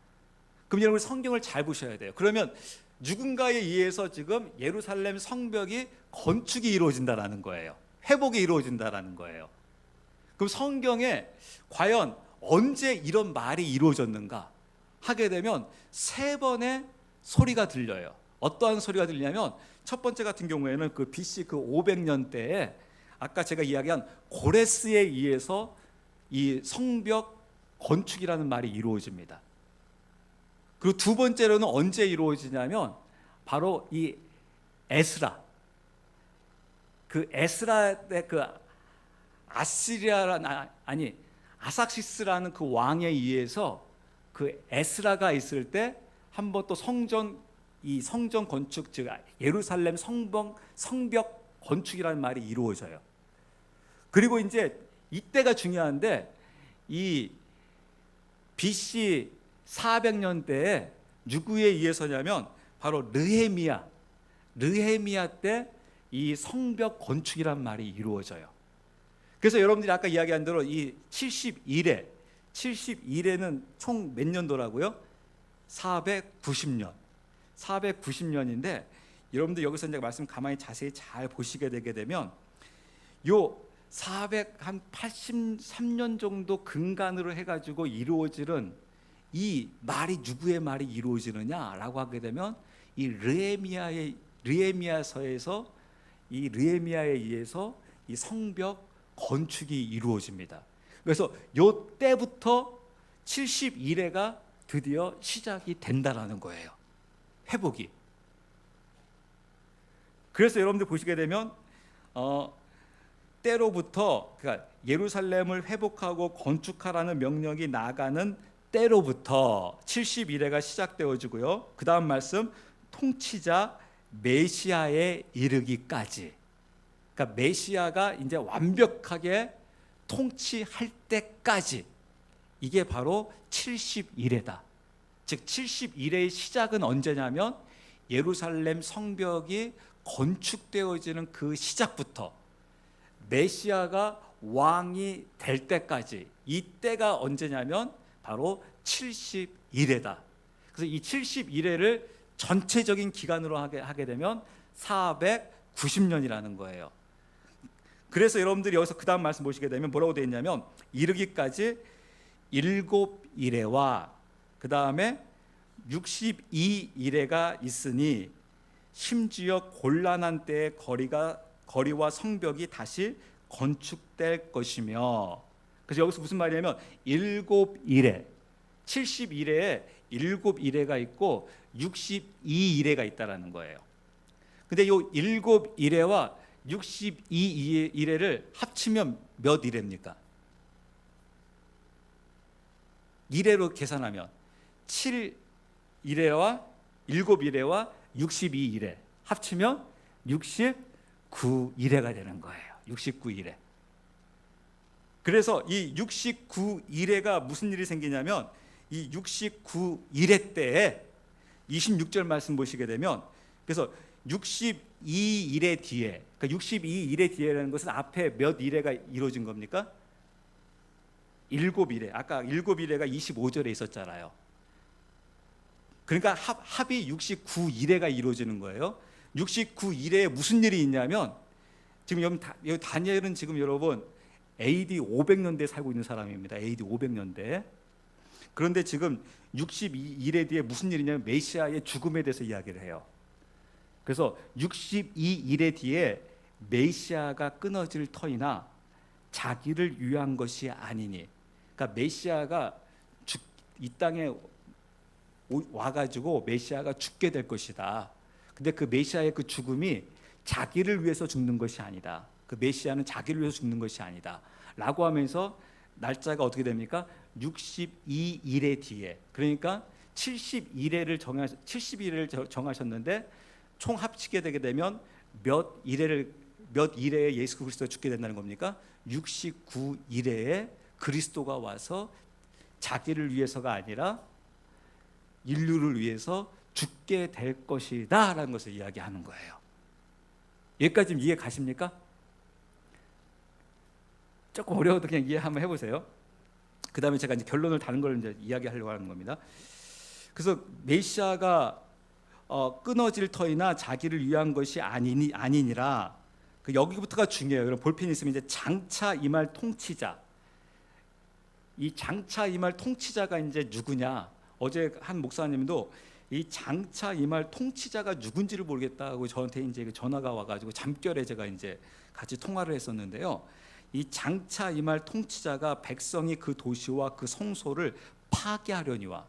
그럼 여러분 성경을 잘 보셔야 돼요. 그러면 누군가에 의해서 지금 예루살렘 성벽이 건축이 이루어진다라는 거예요. 회복이 이루어진다라는 거예요. 그럼 성경에 과연 언제 이런 말이 이루어졌는가 하게 되면 세 번의 소리가 들려요. 어떠한 소리가 들리냐면 첫 번째 같은 경우에는 그 BC 그 500년대에 아까 제가 이야기한 고레스에 의해서 이 성벽 건축이라는 말이 이루어집니다. 그리고 두 번째로는 언제 이루어지냐면 바로 이 에스라, 그 에스라의 그 아삭시스라는 그 왕에 의해서 그 에스라가 있을 때 한 번 또 이 성전 건축, 즉 예루살렘 성벽 건축이라는 말이 이루어져요. 그리고 이제 이때가 중요한데 이 BC 400년대에 누구에 의해서냐면 바로 느헤미야 때 이 성벽 건축이란 말이 이루어져요. 그래서 여러분들이 아까 이야기한 대로 이 71회는 총 몇 년도라고요? 490년인데 여러분들 여기서 이제 말씀 가만히 자세히 잘 보시게 되게 되면 요 483년 정도 근간으로 해가지고 이루어지는 이 말이 누구의 말이 이루어지느냐라고 하게 되면 이 르헤미야서에서 이 르헤미야에 의해서 이 성벽 건축이 이루어집니다. 그래서 요 때부터 71회가 드디어 시작이 된다라는 거예요. 회복이. 그래서 여러분들 보시게 되면 때로부터 그러니까 예루살렘을 회복하고 건축하라는 명령이 나가는 때로부터 71회가 시작되어지고요. 그 다음 말씀 통치자 메시아에 이르기까지, 그러니까 메시아가 이제 완벽하게 통치할 때까지, 이게 바로 71회다. 즉 71회의 시작은 언제냐면 예루살렘 성벽이 건축되어지는 그 시작부터 메시아가 왕이 될 때까지, 이때가 언제냐면 바로 71회다. 그래서 이 71회를 전체적인 기간으로 하게 되면 490년이라는 거예요. 그래서 여러분들이 여기서 그 다음 말씀 보시게 되면 뭐라고 되어 있냐면 이르기까지 7일에와 그 다음에 62일에가 있으니 심지어 곤란한 때에 거리와 성벽이 다시 건축될 것이며, 그래서 여기서 무슨 말이냐면 7일에 71회에 7일에가 있고 62일에가 있다라는 거예요. 근데 요 7일에와 62일에를 합치면 몇 일입니까? 1회로 계산하면 7일에와 7일에와 62일에 합치면 69일에가 되는 거예요. 69일에. 그래서 이 69일에가 무슨 일이 생기냐면 이 69일에 때에 26절 말씀 보시게 되면, 그래서 62일의 뒤에, 그러니까 62일의 뒤에라는 것은 앞에 몇 일회가 이루어진 겁니까? 7일회. 아까 7일회가 25절에 있었잖아요. 그러니까 합이 69일회가 이루어지는 거예요. 69일회에 무슨 일이 있냐면, 지금 여기 다니엘은 지금 여러분 AD 500년대에 살고 있는 사람입니다. AD 500년대. 그런데 지금 62일에 뒤에 무슨 일이냐면 메시아의 죽음에 대해서 이야기를 해요. 그래서 62일에 뒤에 메시아가 끊어질 터이나 자기를 위한 것이 아니니, 그러니까 메시아가 이 땅에 와가지고 메시아가 죽게 될 것이다. 근데 그 메시아의 그 죽음이 자기를 위해서 죽는 것이 아니다. 그 메시아는 자기를 위해서 죽는 것이 아니다. 라고 하면서 날짜가 어떻게 됩니까? 62일의 뒤에, 그러니까 71회를 정하셨는데 총 합치게 되게 되면 몇 일회에 예수 그리스도가 죽게 된다는 겁니까? 69일회에 그리스도가 와서 자기를 위해서가 아니라 인류를 위해서 죽게 될 것이다 라는 것을 이야기하는 거예요. 여기까지 좀 이해 가십니까? 조금 어려워도 그냥 이해 한번 해보세요. 그 다음에 제가 이제 결론을 다른 걸 이제 이야기하려고 하는 겁니다. 그래서 메시아가 끊어질 터이나 자기를 위한 것이 아니니라. 그 여기부터가 중요해요. 그럼 볼펜 있으면 이제 장차 이 말 통치자. 이 장차 이 말 통치자가 이제 누구냐? 어제 한 목사님도 이 장차 이 말 통치자가 누군지를 모르겠다고 저한테 이제 전화가 와가지고 잠결에 제가 이제 같이 통화를 했었는데요. 이 장차 이 말 통치자가 백성이 그 도시와 그 성소를 파괴하려니와.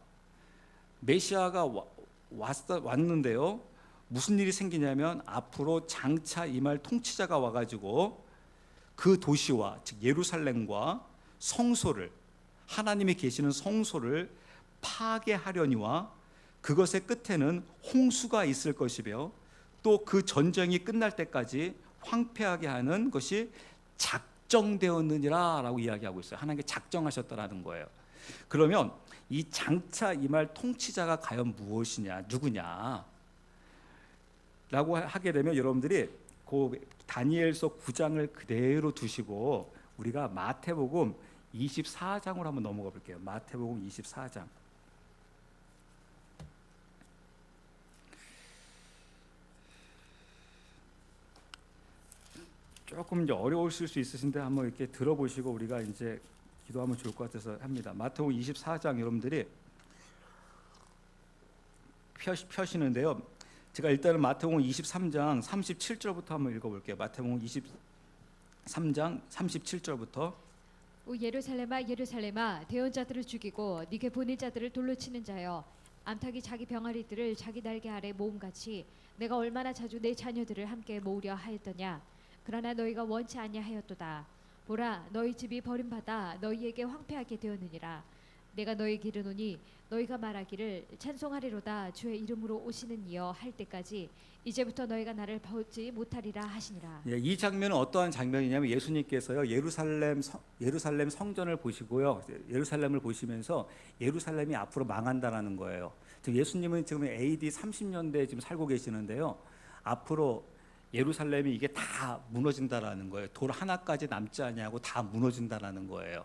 메시아가 왔는데요. 무슨 일이 생기냐면 앞으로 장차 이 말 통치자가 와가지고 그 도시와 즉 예루살렘과 성소를 하나님이 계시는 성소를 파괴하려니와 그것의 끝에는 홍수가 있을 것이며 또 그 전쟁이 끝날 때까지 황폐하게 하는 것이 작정되었느니라 라고 이야기하고 있어요. 하나님께 작정하셨다라는 거예요. 그러면 이 장차 이 말 통치자가 과연 무엇이냐, 누구냐 라고 하게 되면 여러분들이 그 다니엘서 9장을 그대로 두시고 우리가 마태복음 24장으로 한번 넘어가 볼게요. 마태복음 24장. 조금 이제 어려우실 수 있으신데 한번 이렇게 들어보시고 우리가 이제 기도하면 좋을 것 같아서 합니다. 마태복음 24장 여러분들이 펴시는데요. 제가 일단은 마태복음 23장 37절부터 한번 읽어볼게요. 마태복음 23장 37절부터 오 예루살렘아 예루살렘아 대언자들을 죽이고 네게 보낸 자들을 돌로 치는 자여 암탉이 자기 병아리들을 자기 날개 아래 모음같이 내가 얼마나 자주 내 자녀들을 함께 모으려 하였더냐. 그러나 너희가 원치 아니하였도다. 보라 너희 집이 버림받아 너희에게 황폐하게 되었느니라. 내가 너희에게 이르노니 너희가 말하기를 찬송하리로다 주의 이름으로 오시는 이여 할 때까지 이제부터 너희가 나를 보지 못하리라 하시니라. 예, 이 장면은 어떠한 장면이냐면 예수님께서요 예루살렘 성전을 보시고요 예루살렘을 보시면서 예루살렘이 앞으로 망한다라는 거예요. 즉 예수님은 지금 AD 30년대에 지금 살고 계시는데요. 앞으로 예루살렘이 이게 다 무너진다라는 거예요. 돌 하나까지 남지 아니하고 다 무너진다라는 거예요.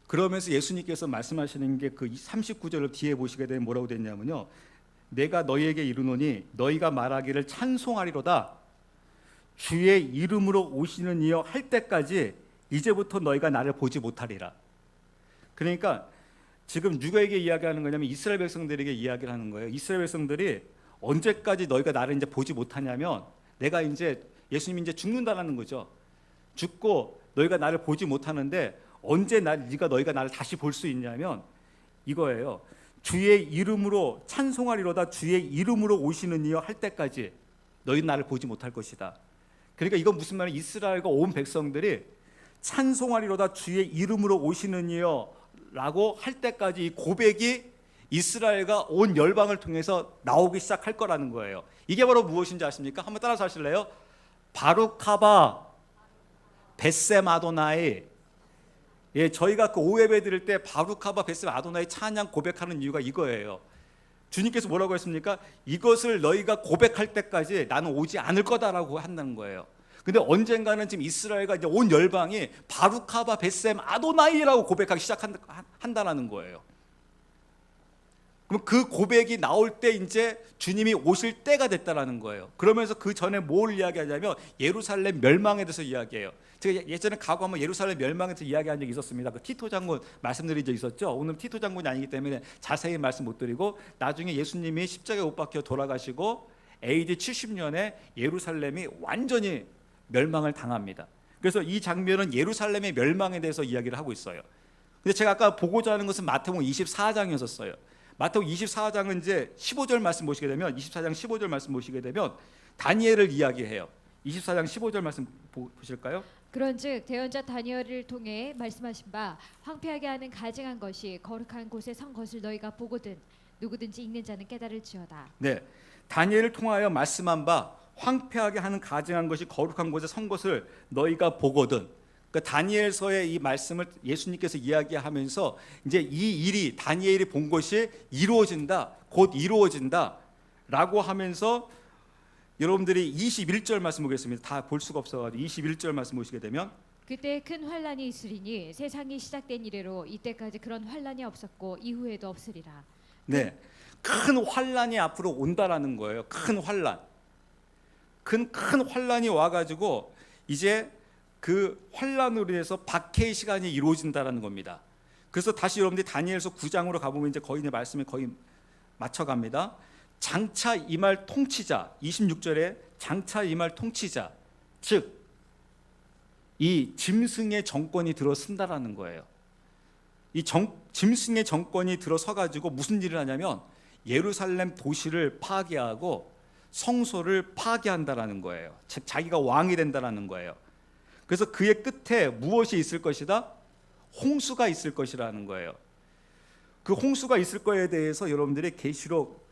그러면서 예수님께서 말씀하시는 게 그 39절 뒤에 보시게 되면 뭐라고 됐냐면요. 내가 너희에게 이르노니 너희가 말하기를 찬송하리로다. 주의 이름으로 오시는 이여 할 때까지 이제부터 너희가 나를 보지 못하리라. 그러니까 지금 누구에게 이야기하는 거냐면 이스라엘 백성들에게 이야기를 하는 거예요. 이스라엘 백성들이 언제까지 너희가 나를 이제 보지 못하냐면 내가 이제 예수님이 이제 죽는다라는 거죠. 죽고 너희가 나를 보지 못하는데 언제 너희가 나를 다시 볼 수 있냐면 이거예요. 주의 이름으로 찬송하리로다. 주의 이름으로 오시는 이여 할 때까지 너희 나를 보지 못할 것이다. 그러니까 이건 무슨 말이야? 이스라엘과 온 백성들이 찬송하리로다. 주의 이름으로 오시는 이여라고 할 때까지 이 고백이 이스라엘과 온 열방을 통해서 나오기 시작할 거라는 거예요. 이게 바로 무엇인지 아십니까? 한번 따라서 하실래요? 바룩하바 벳셈 아도나이. 예, 저희가 그 오예배 드릴 때 바룩하바 벳셈 아도나이 찬양 고백하는 이유가 이거예요. 주님께서 뭐라고 했습니까? 이것을 너희가 고백할 때까지 나는 오지 않을 거다라고 한다는 거예요. 근데 언젠가는 지금 이스라엘과 이제 온 열방이 바룩하바 벳셈 아도나이라고 고백하기 시작한다는 거예요. 그럼 그 고백이 나올 때 이제 주님이 오실 때가 됐다라는 거예요. 그러면서 그 전에 뭘 이야기하냐면 예루살렘 멸망에 대해서 이야기해요. 제가 예전에 과거 한번 예루살렘 멸망에 대해서 이야기한 적이 있었습니다. 그 티토 장군 말씀드린 적 있었죠. 오늘 티토 장군이 아니기 때문에 자세히 말씀 못 드리고 나중에 예수님이 십자가에 못 박혀 돌아가시고 AD 70년에 예루살렘이 완전히 멸망을 당합니다. 그래서 이 장면은 예루살렘의 멸망에 대해서 이야기를 하고 있어요. 근데 제가 아까 보고자 하는 것은 마태복음 24장이었어요. 마태복음 24장은 이제 15절 말씀 보시게 되면 24장 15절 말씀 보시게 되면 다니엘을 이야기해요. 24장 15절 말씀 보실까요? 그런즉 대언자 다니엘을 통해 말씀하신 바 황폐하게 하는 가증한 것이 거룩한 곳에 선 것을 너희가 보거든 누구든지 읽는 자는 깨달을지어다. 네, 다니엘을 통하여 말씀한 바 황폐하게 하는 가증한 것이 거룩한 곳에 선 것을 너희가 보거든. 그러니까 다니엘서의 이 말씀을 예수님께서 이야기하면서 이제 이 일이 다니엘이 본 것이 이루어진다, 곧 이루어진다라고 하면서 여러분들이 21절 말씀 보겠습니다. 다 볼 수가 없어가지고 21절 말씀 보시게 되면 그때 큰 환란이 있으리니 세상이 시작된 이래로 이때까지 그런 환란이 없었고 이후에도 없으리라. 네, 큰 환란이 앞으로 온다라는 거예요. 큰 환란. 큰 환란이 와가지고 이제 그 환란으로 인해서 박해의 시간이 이루어진다라는 겁니다. 그래서 다시 여러분들이 다니엘서 9장으로 가보면 이제 거의 말씀이 거의 맞춰갑니다. 장차 임할 통치자, 26절에 장차 임할 통치자, 즉 이 짐승의 정권이 들어선다라는 거예요. 이 짐승의 정권이 들어서가지고 무슨 일을 하냐면 예루살렘 도시를 파괴하고 성소를 파괴한다라는 거예요. 즉 자기가 왕이 된다라는 거예요. 그래서 그의 끝에 무엇이 있을 것이다? 홍수가 있을 것이라는 거예요. 그 홍수가 있을 거에 대해서 여러분들이 계시록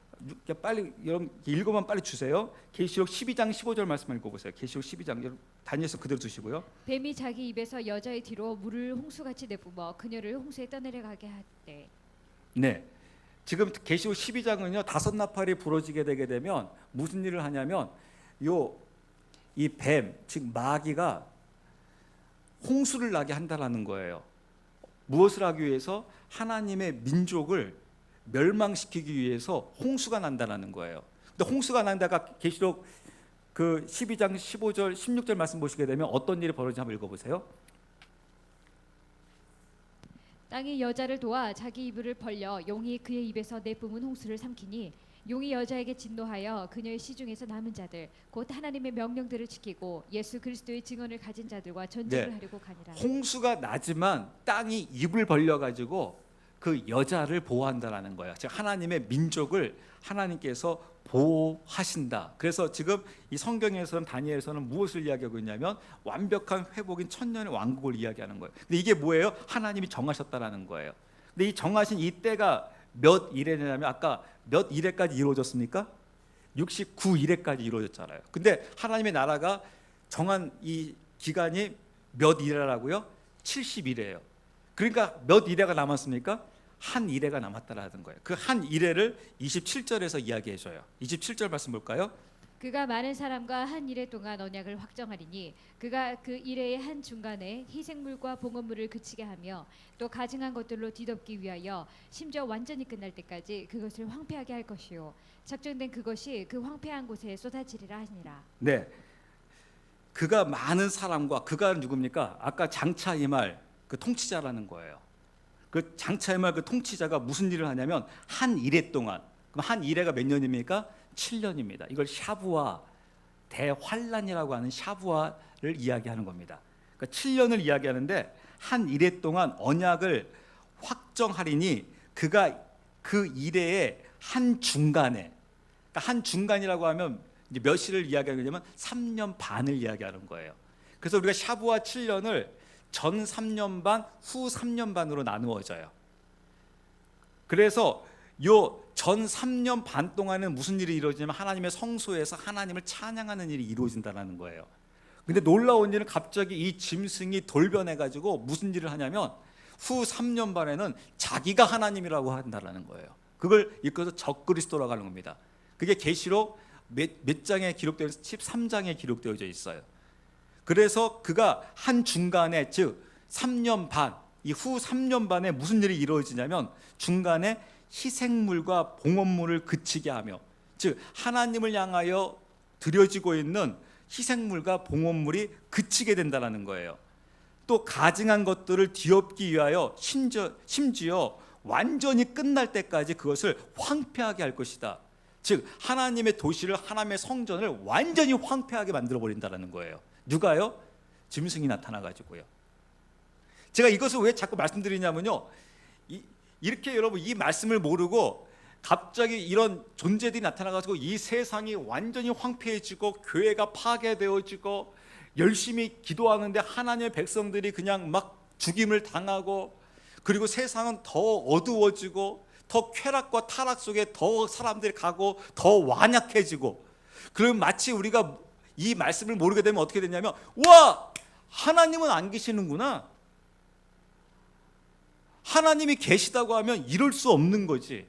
빨리 여러분 읽어만 빨리 주세요. 계시록 12장 15절 말씀 읽어보세요. 계시록 12장 다니엘서 그대로 두시고요. 뱀이 자기 입에서 여자의 뒤로 물을 홍수같이 내뿜어 그녀를 홍수에 떠내려가게 하되. 네, 지금 계시록 12장은요 5나팔이 부러지게 되게 되면 무슨 일을 하냐면 이 뱀, 즉 마귀가 홍수를 나게 한다라는 거예요. 무엇을 하기 위해서? 하나님의 민족을 멸망시키기 위해서 홍수가 난다라는 거예요. 근데 홍수가 난다가 계시록 그 12장 15절 16절 말씀 보시게 되면 어떤 일이 벌어지는지 한번 읽어보세요. 땅이 여자를 도와 자기 이불을 벌려 용이 그의 입에서 내뿜은 홍수를 삼키니 용이 여자에게 진노하여 그녀의 시중에서 남은 자들 곧 하나님의 명령들을 지키고 예수 그리스도의 증언을 가진 자들과 전쟁을 하려고 가니라. 홍수가 나지만 땅이 입을 벌려가지고 그 여자를 보호한다라는 거예요. 즉 하나님의 민족을 하나님께서 보호하신다. 그래서 지금 이 성경에서는 다니엘서는 무엇을 이야기하고 있냐면 완벽한 회복인 천년의 왕국을 이야기하는 거예요. 근데 이게 뭐예요? 하나님이 정하셨다라는 거예요. 근데 이 정하신 이 때가 몇 일에냐면 아까 몇 일에까지 이루어졌습니까? 69일에까지 이루어졌잖아요. 근데 하나님의 나라가 정한 이 기간이 몇 일이라고요? 70일이에요. 그러니까 몇 일회가 남았습니까? 한 일회가 남았다라는 거예요. 그 한 일회를 27절에서 이야기해 줘요. 27절 말씀 볼까요? 그가 많은 사람과 한 일회 동안 언약을 확정하리니 그가 그 일회의 한 중간에 희생물과 봉헌물을 그치게 하며 또 가증한 것들로 뒤덮기 위하여 심지어 완전히 끝날 때까지 그것을 황폐하게 할 것이요 작정된 그것이 그 황폐한 곳에 쏟아지리라 하니라. 네, 그가 많은 사람과 그가 누굽니까? 아까 장차 임할 그 통치자라는 거예요. 그 장차 임할 그 통치자가 무슨 일을 하냐면 한 일회 동안, 그럼 한 일회가 몇 년입니까? 7년입니다. 이걸 샤부아, 대환란이라고 하는 샤부아를 이야기하는 겁니다. 그러니까 7년을 이야기하는데 한 일회 동안 언약을 확정하리니 그가 그 일회의 한 중간에, 그러니까 한 중간이라고 하면 이제 몇 시를 이야기하냐면 3년 반을 이야기하는 거예요. 그래서 우리가 샤부아 7년을 전 3년 반, 후 3년 반으로 나누어져요. 그래서 요 전 3년 반 동안은 무슨 일이 이루어지냐면 하나님의 성소에서 하나님을 찬양하는 일이 이루어진다는 거예요. 근데 놀라운 일은 갑자기 이 짐승이 돌변해가지고 무슨 일을 하냐면 후 3년 반에는 자기가 하나님이라고 한다는 거예요. 그걸 이끌어서 적그리스도라고 하는 겁니다. 그게 계시록 몇 장에 기록되어 있어요? 13장에 기록되어져 있어요. 그래서 그가 한 중간에 즉 3년 반, 이 후 3년 반에 무슨 일이 이루어지냐면 중간에 희생물과 봉헌물을 그치게 하며 즉 하나님을 향하여 드려지고 있는 희생물과 봉헌물이 그치게 된다는 거예요. 또 가증한 것들을 뒤엎기 위하여 심지어 완전히 끝날 때까지 그것을 황폐하게 할 것이다. 즉 하나님의 도시를 하나님의 성전을 완전히 황폐하게 만들어 버린다는 거예요. 누가요? 짐승이 나타나가지고요. 제가 이것을 왜 자꾸 말씀드리냐면요, 이렇게 여러분 이 말씀을 모르고 갑자기 이런 존재들이 나타나가지고 이 세상이 완전히 황폐해지고 교회가 파괴되어지고 열심히 기도하는데 하나님의 백성들이 그냥 막 죽임을 당하고 그리고 세상은 더 어두워지고 더 쾌락과 타락 속에 더 사람들이 가고 더 완약해지고 그럼 마치 우리가 이 말씀을 모르게 되면 어떻게 되냐면 와! 하나님은 안 계시는구나. 하나님이 계시다고 하면 이럴 수 없는 거지.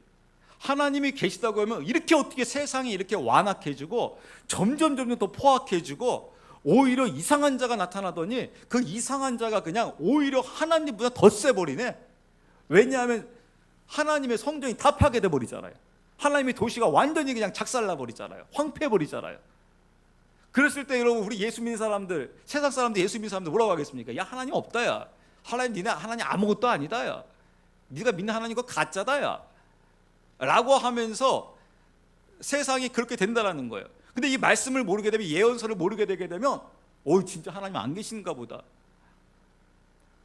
하나님이 계시다고 하면 이렇게 어떻게 세상이 이렇게 완악해지고 점점 더 포악해지고 오히려 이상한 자가 나타나더니 그 이상한 자가 그냥 오히려 하나님보다 더 세버리네. 왜냐하면 하나님의 성전이 다 파괴돼 버리잖아요. 하나님의 도시가 완전히 그냥 작살나 버리잖아요. 황폐해 버리잖아요. 그랬을 때 여러분, 우리 예수 믿는 사람들, 세상 사람들, 예수 믿는 사람들 뭐라고 하겠습니까? 야, 하나님 없다, 야. 하나님, 니네 하나님 아무것도 아니다, 야. 네가 믿는 하나님 그거 가짜다, 야. 라고 하면서 세상이 그렇게 된다라는 거예요. 근데 이 말씀을 모르게 되면, 예언서를 모르게 되게 되면, 진짜 하나님 안 계신가 보다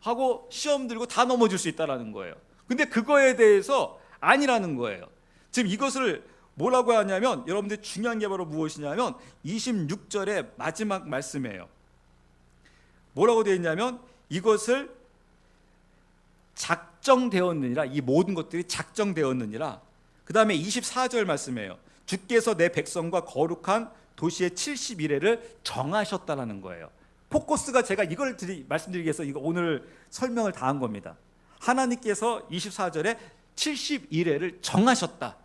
하고 시험 들고 다 넘어질 수 있다라는 거예요. 근데 그거에 대해서 아니라는 거예요. 지금 이것을 뭐라고 하냐면, 여러분들 중요한 게 바로 무엇이냐면 26절의 마지막 말씀이에요. 뭐라고 되어 있냐면, 이것을 작정되었느니라, 이 모든 것들이 작정되었느니라. 그 다음에 24절 말씀이에요. 주께서 내 백성과 거룩한 도시의 70일회를 정하셨다라는 거예요. 포커스가, 제가 이걸 말씀드리기 위해서 이거 오늘 설명을 다 한 겁니다. 하나님께서 24절에 70일회를 정하셨다.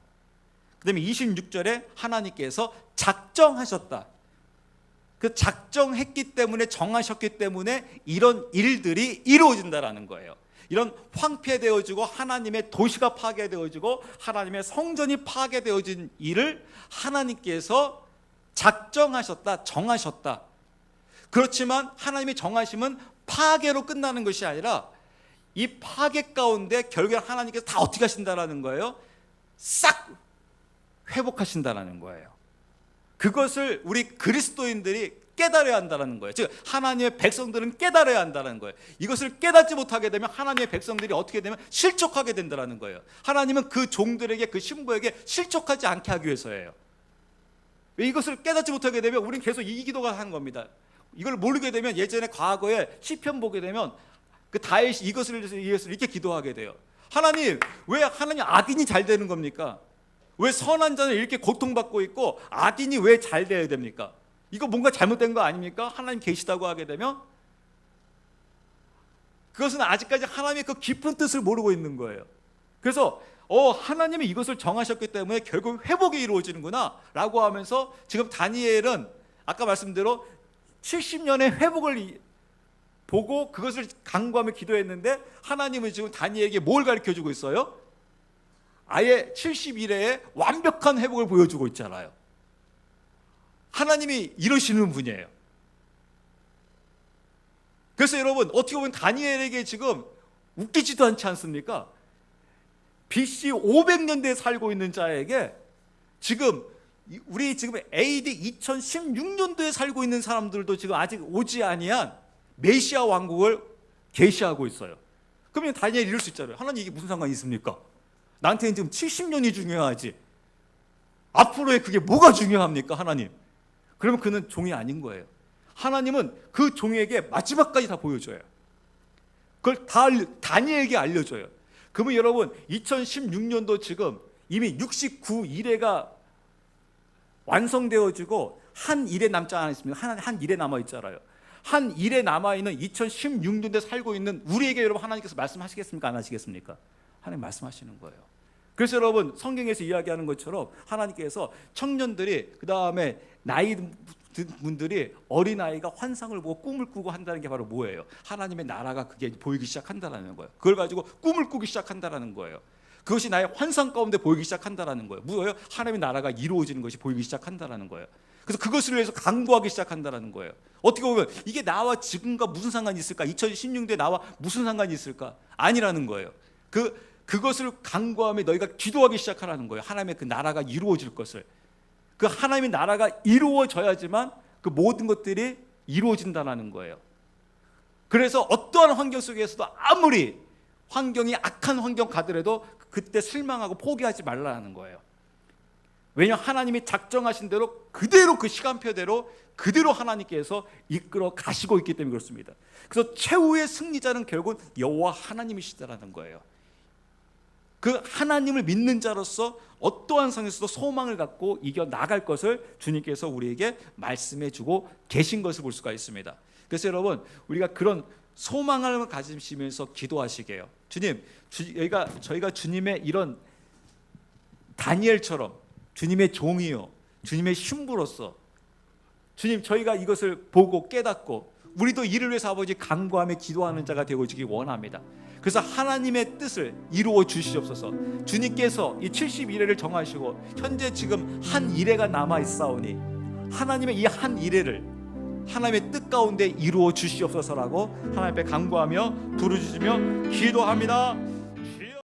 그 다음에 26절에 하나님께서 작정하셨다. 그 작정했기 때문에, 정하셨기 때문에 이런 일들이 이루어진다라는 거예요. 이런 황폐되어지고 하나님의 도시가 파괴되어지고 하나님의 성전이 파괴되어진 일을 하나님께서 작정하셨다, 정하셨다. 그렇지만 하나님의 정하심은 파괴로 끝나는 것이 아니라 이 파괴 가운데 결국에 하나님께서 다 어떻게 하신다라는 거예요? 싹 회복하신다라는 거예요. 그것을 우리 그리스도인들이 깨달아야 한다는 거예요. 즉 하나님의 백성들은 깨달아야 한다는 거예요. 이것을 깨닫지 못하게 되면 하나님의 백성들이 어떻게 되면 실족하게 된다는 거예요. 하나님은 그 종들에게, 그 신부에게 실족하지 않게 하기 위해서예요. 왜 이것을 깨닫지 못하게 되면 우리는 계속 이 기도가 하는 겁니다. 이걸 모르게 되면, 예전에 과거에 시편 보게 되면 그 다윗이 이것을 위해서 이렇게 기도하게 돼요. 하나님, 왜 하나님 악인이 잘 되는 겁니까? 왜 선한 자는 이렇게 고통받고 있고 악인이 왜 잘 돼야 됩니까? 이거 뭔가 잘못된 거 아닙니까? 하나님 계시다고 하게 되면 그것은 아직까지 하나님의 그 깊은 뜻을 모르고 있는 거예요. 그래서 하나님이 이것을 정하셨기 때문에 결국 회복이 이루어지는구나 라고 하면서, 지금 다니엘은 아까 말씀대로 70년의 회복을 보고 그것을 간구하며 기도했는데, 하나님은 지금 다니엘에게 뭘 가르쳐주고 있어요? 아예 70일에 완벽한 회복을 보여주고 있잖아요. 하나님이 이러시는 분이에요. 그래서 여러분, 어떻게 보면 다니엘에게 지금 웃기지도 않지 않습니까? BC 500년대에 살고 있는 자에게 지금 우리 지금 AD 2016년도에 살고 있는 사람들도 지금 아직 오지 아니한 메시아 왕국을 계시하고 있어요. 그러면 다니엘이 이럴 수 있잖아요. 하나님, 이게 무슨 상관이 있습니까? 나한테는 지금 70년이 중요하지 앞으로의 그게 뭐가 중요합니까, 하나님? 그러면 그는 종이 아닌 거예요. 하나님은 그 종에게 마지막까지 다 보여줘요. 그걸 다 다니엘에게 알려줘요. 그러면 여러분, 2016년도 지금 이미 69일회가 완성되어지고 한 일에 남지 않았습니까? 한 일에 남아있잖아요. 한 일에 남아있는 2016년도에 살고 있는 우리에게 여러분, 하나님께서 말씀하시겠습니까? 안 하시겠습니까? 하나님 말씀하시는 거예요. 그래서 여러분, 성경에서 이야기하는 것처럼 하나님께서 청년들이, 그 다음에 나이 분들이, 어린아이가 환상을 보고 꿈을 꾸고 한다는 게 바로 뭐예요? 하나님의 나라가 그게 보이기 시작한다는 거예요. 그걸 가지고 꿈을 꾸기 시작한다는 거예요. 그것이 나의 환상 가운데 보이기 시작한다는 거예요. 뭐예요? 하나님의 나라가 이루어지는 것이 보이기 시작한다는 거예요. 그래서 그것을 위해서 간구하기 시작한다는 거예요. 어떻게 보면 이게 나와 지금과 무슨 상관이 있을까? 2016년도에 나와 무슨 상관이 있을까? 아니라는 거예요. 그것을 간구하며 너희가 기도하기 시작하라는 거예요. 하나님의 그 나라가 이루어질 것을. 그 하나님의 나라가 이루어져야지만 그 모든 것들이 이루어진다는 거예요. 그래서 어떠한 환경 속에서도 아무리 환경이 악한 환경 가더라도 그때 실망하고 포기하지 말라는 거예요. 왜냐하면 하나님이 작정하신 대로 그대로, 그 시간표대로 그대로 하나님께서 이끌어 가시고 있기 때문에 그렇습니다. 그래서 최후의 승리자는 결국 여호와 하나님이시다라는 거예요. 그 하나님을 믿는 자로서 어떠한 상황에서도 소망을 갖고 이겨나갈 것을 주님께서 우리에게 말씀해 주고 계신 것을 볼 수가 있습니다. 그래서 여러분, 우리가 그런 소망을 가지시면서 기도하시게요. 주님, 저희가 주님의 이런 다니엘처럼 주님의 종이요, 주님의 신부로서, 주님, 저희가 이것을 보고 깨닫고 우리도 이를 위해서 아버지 간구하며 기도하는 자가 되어지기 원합니다. 그래서 하나님의 뜻을 이루어 주시옵소서. 주님께서 이 70일회를 정하시고 현재 지금 한 일회가 남아 있사오니 하나님의 이 한 일회를 하나님의 뜻 가운데 이루어 주시옵소서라고 하나님 앞에 간구하며 부르짖으며 기도합니다.